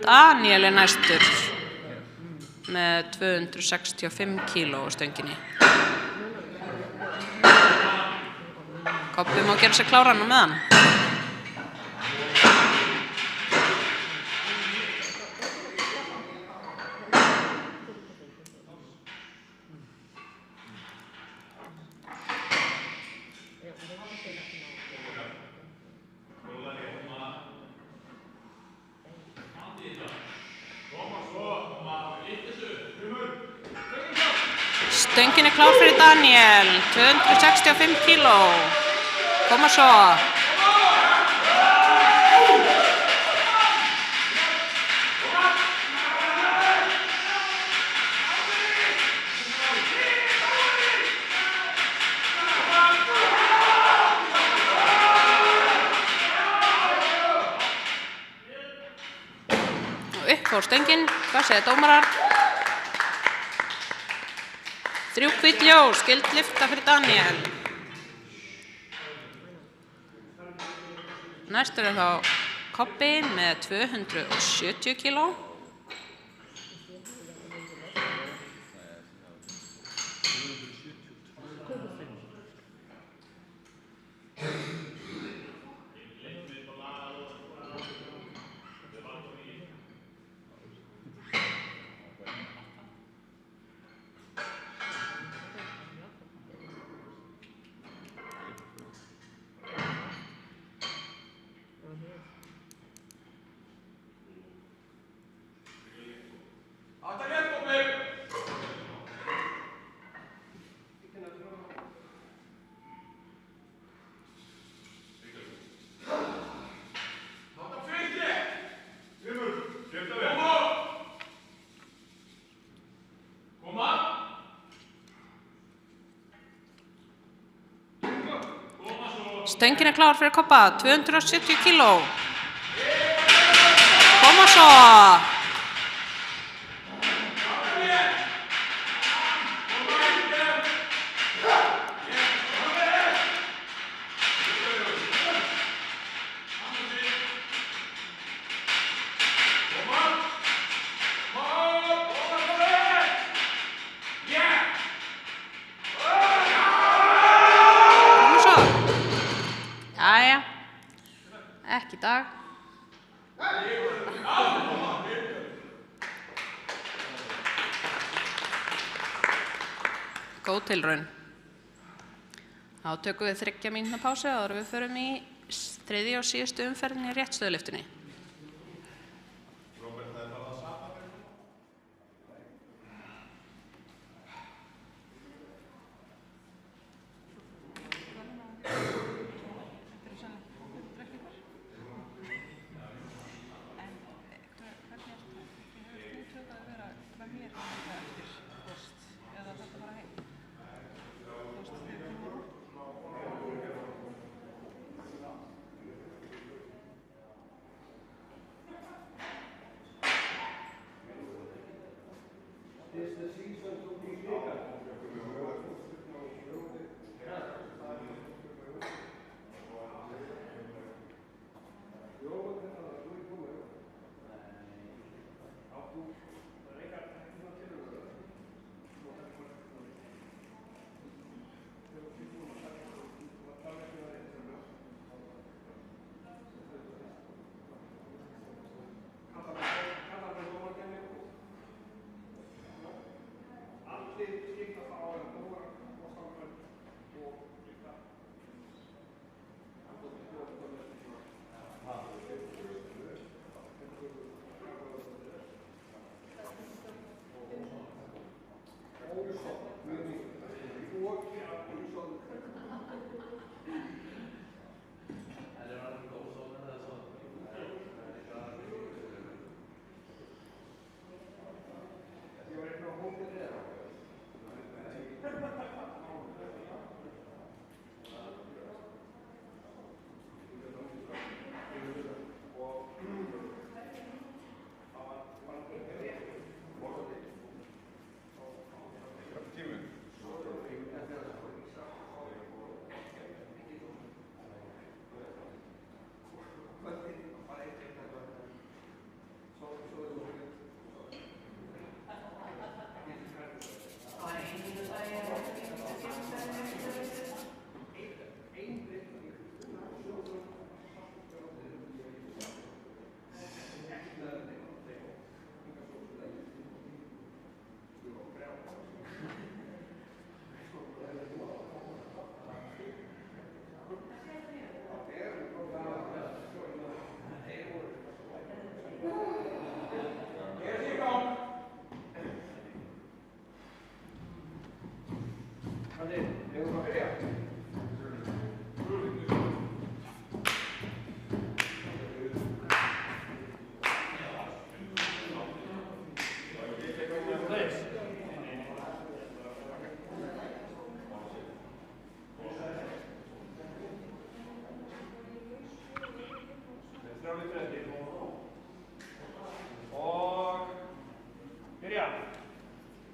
Daniel næstur með 265 kíló á stönginni. Kobbi má gera sig kláran á meðan. Stöngin klár fyrir Daniel, 265 kíló. Koma svo. Og upp fór stöngin, hvað segja dómarar? 3 hvít ljós, gild lyfta fyrir Daniel. Næstur þá Kobbi með 270 kíló. Stöngin klár fyrir Kobba, 270 kíló. Koma svo! Ekki í dag. Góð tilraun. Þá tökum við 3 mínútna pásu áður en við förum í 3. og síðustu umferðinni í réttstöðulyftunni.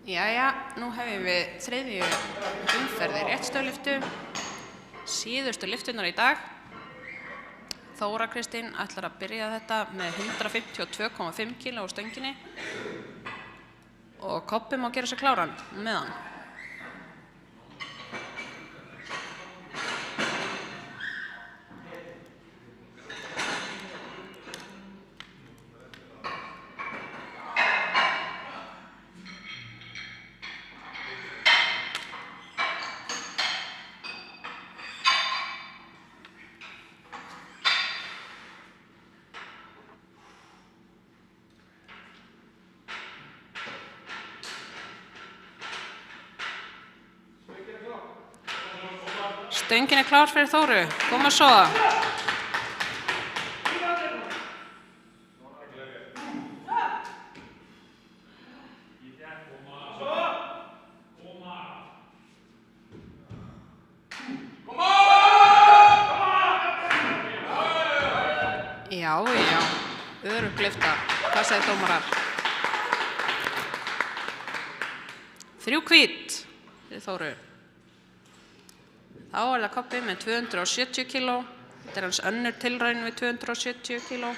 Jæja, nú hefum við þriðju umferð í réttstöðulyftu, síðustu lyfturnar í dag. Þóra Kristín ætlar að byrja þetta með 152,5 kíló á stönginni og Kobbi má gera sér kláran með hann. Stöngin klár fyrir Þóru, koma svo. Já, örugg lyfta, hvað segir dómarar? 3 hvít fyrir Þóru. Þá það Kobbi með 270 kíló. Þetta hans önnur tilraun við 270 kíló.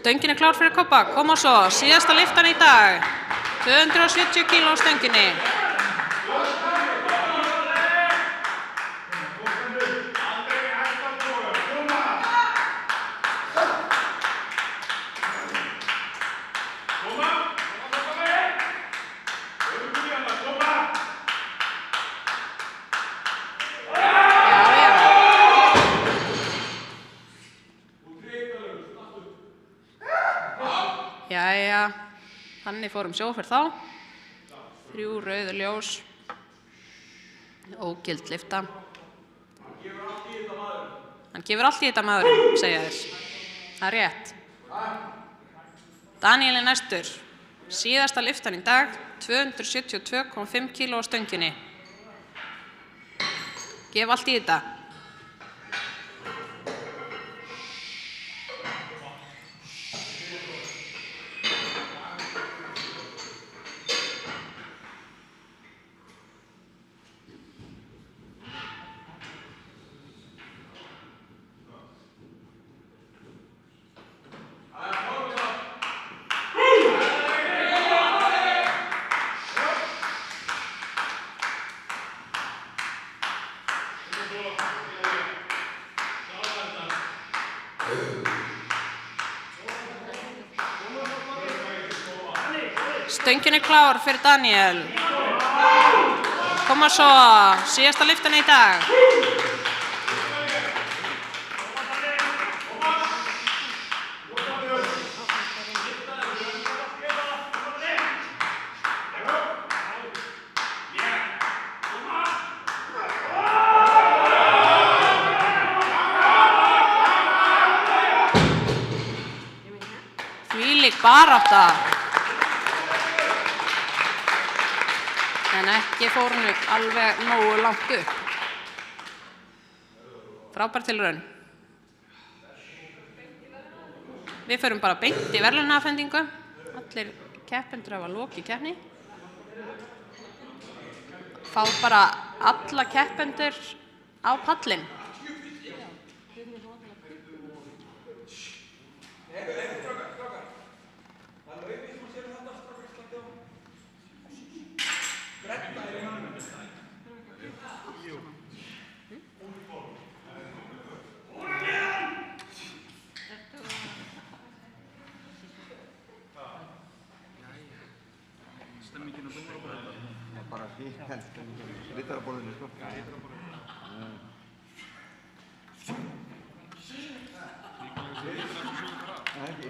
Stöngin klár fyrir Kobba, koma svo, síðasta lyftan í dag, 270 kíló á stönginni. Jæja, þannig fórum sjóferð þá. 3 rauð ljós, ógild lyfta. Hann gefur allt í þetta maðurinn, segja þér. Það er rétt. Daniel er næstur. Síðasta lyftan í dag, 272,5 kíló á stönginni. Gef allt í þetta. Stöngin klár fyrir Daniel. Koma svo, síðasta lyftan í dag. Þvílík barátta. En ekki fór hann alveg nógu langt upp. Frábær tilraun. Við förum bara beint í verðlaunaafhendingu. Allir keppendur hafa lokið keppni. Fá bara alla keppendur á pallinn. Stemmingin á dómaraborðinu? Já, bara fíkant stemmingin. Rittaraborðinu, sko. Já, rittaraborðinu. Líklega sem rittar þessu sögur bara. Það ekki.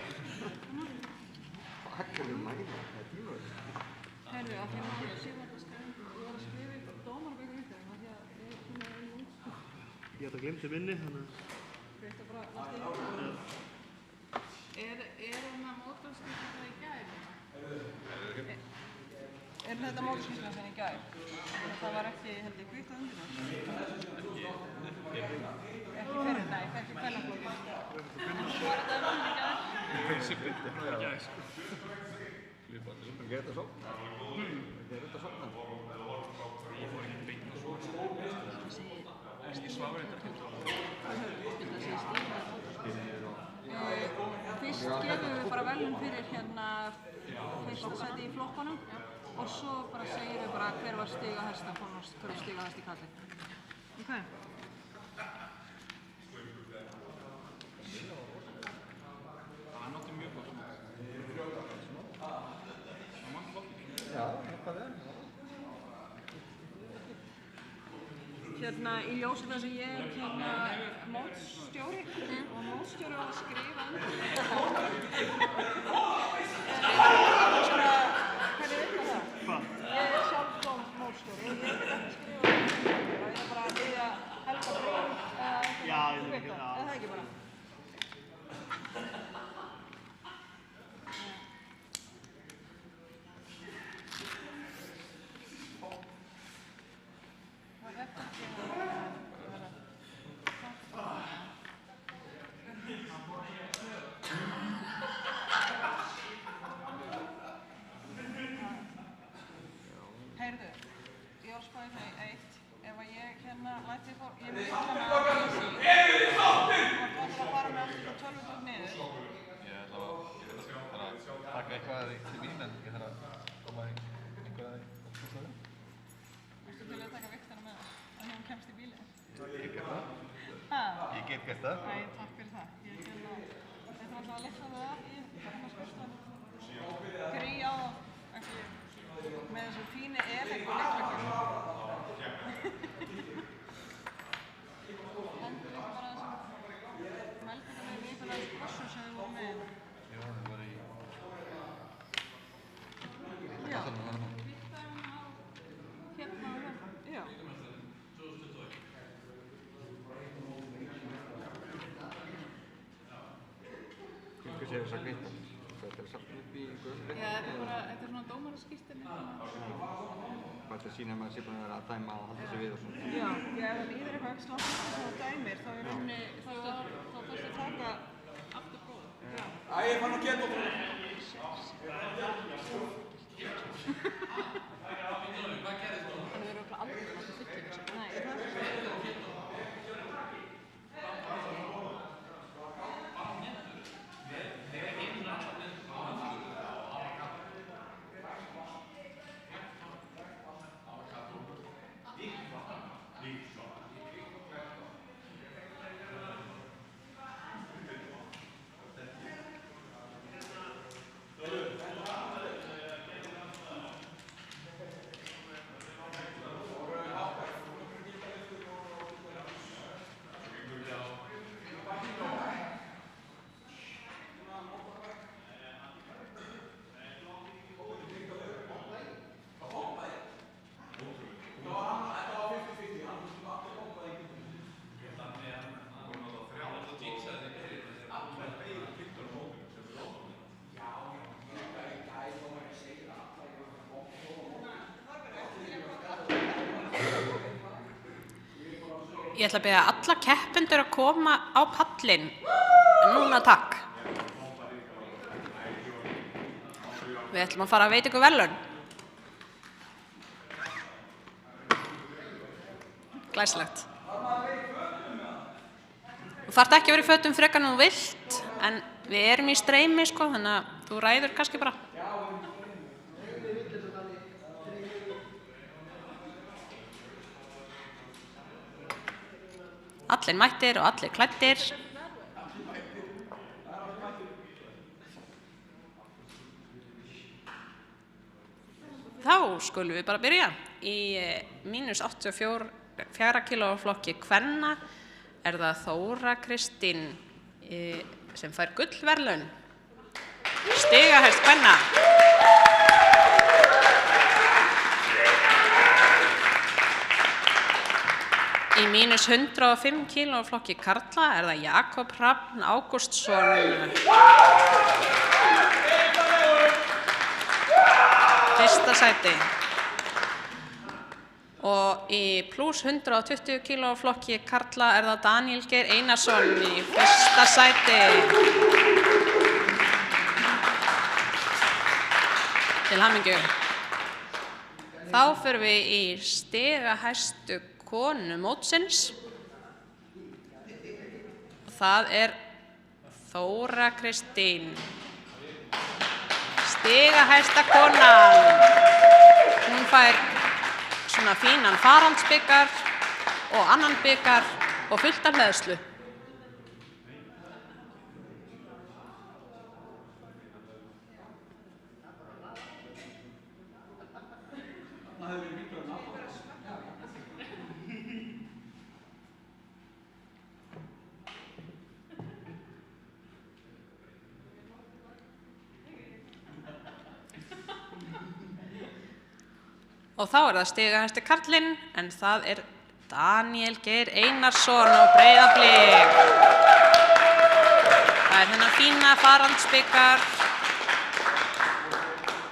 Akkurinn mæla, það tímaður. Heyrðu, að hérna var Sigvalda skrifa, ég var að skrifa ykkur dómarabækur upp þeim, af því að ég er svona einu út. Ég ætla að glemta minni, þannig að... Þetta bara, látt ég hérna. Hérna mótorskýrsla það í gær? Þetta mótorskýrsla sem í gær? Það var ekki, held ég, kvitt á undir ekki fyrir, nei, ekki kvennaflokkur. Var þetta undir í gær? Þessi byndi frá í gær. Það gerir þetta sofna. Það gerir þetta sofna. Ég fór ekki beint og svo. Ég svaf reyndar til það. Það sé stílað. Fyrst gefum við bara verðlaun fyrir hérna fyrsta sæti í flokkunum og svo bara segir við bara hver var stigahæsta konur og hver var stigahæsti kalli. Ok. Það nátti mjög gott. Það mann flott. Já, hvað er það? Hérna í ljósi þess að ég er hérna mótstjóri og mótstjóri var að skrifa undir. Hvernig veit það? Hvað? Ég er sjálf mótstjóri og ég get ekki skrifa undir. Ég er bara að biðja Helga Brím Já, ég þú veit veit ekki, það, já. eða það ekki bara? Heyrðu, ég var að spá í það eitt, ef að ég hérna læti fór, ég vil hérna að vísi og þú ætlar að fara með allt þetta tölvutúr niður. Ég ætla að taka eitthvað til mín, en ég þarf að koma í einhverja í það. Ertu til að taka viktina með það, að hún kemst í bílinn? Ég get það. Hæ? Ég get gert það. Æ, takk fyrir það. Ég hérna, þetta er alltaf að lifta það af í hérna skurðstofan. Grí á það, ekki með þessu fíni eleggu lyklakjöld. Hendur ekki bara þessum meldingarlegum íbyrðaðis brossum sem við vorum með. Jú, það var í... Já. Kassanum þarna. Hérna og hérna. Já. Hvað séu þess að kvita? Þetta er samt upp í grunni. Já, þetta er svona dómaraskírteini. Hvað þetta sýnir maður sé búin að vera að dæma og halda sig við og svona. Já, því ef það líður eitthvað ekki slátt og það dæmir, þá í rauninni, þá þarfst að taka aftur prófið. Já. Æ, ég fann að geta okkur. Þannig við erum aldrei að láta fullið þessu. Nei, það er það. Ég ætla að biðja alla keppendur að koma á pallinn. Núna takk. Við ætlum að fara að veita ykkur verðlaun. Glæsilegt. Þú þarft ekki að vera í fötum frekar en þú vilt, en við erum í streymi, sko, þannig að þú ræður kannski bara. Allir mættir og allir klæddir. Þá skulum við bara byrja. Í mínus 84 kíló flokki kvenna það Þóra Kristín sem fær gullverðlaun. Stigahæst kvenna. Í mínus 105 kíló flokki karla það Jakob Hrafn Ágústsson. Fyrsta sæti. Og í pluss 120 kíló flokki karla það Daniel Geir Einarsson í fyrsta sæti. Til hamingju. Þá förum við í stigahæstu konu mótsins. Og það Þóra Kristín. Stigahæsta konan. Hún fær svona fínan farandsbikar og annan bikar og fullt af hleðslu. Og þá það stigahæsti karlinn, en það Daniel Geir Einarsson á Breiðablik. Það hennar fína farandsbikar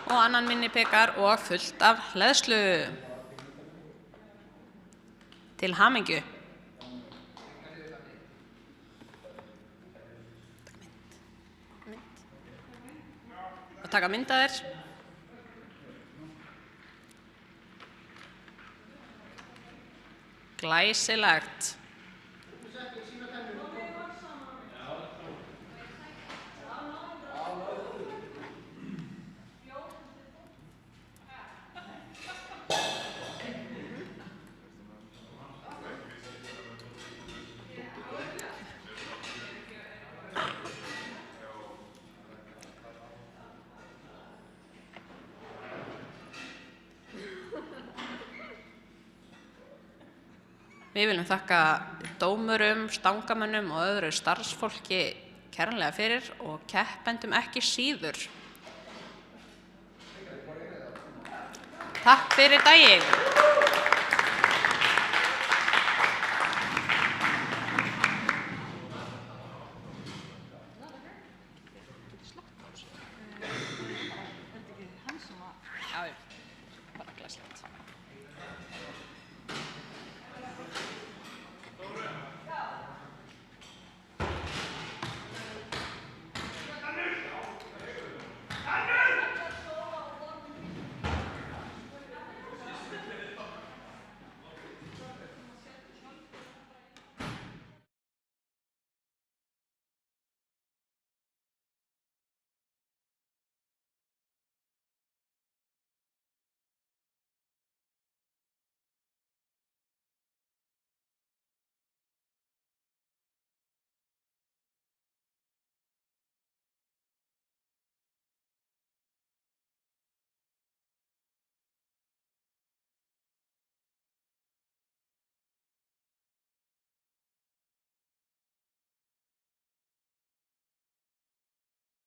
og annan minni bikar og fullt af hleðslu. Til hamingju. Og taka mynd af þér. Glæsilegt. Við viljum þakka dómurum, stangamönnum og öðru starfsfólki kærlega fyrir og keppendum ekki síður. Takk fyrir daginn. Já, bara glæsilegt.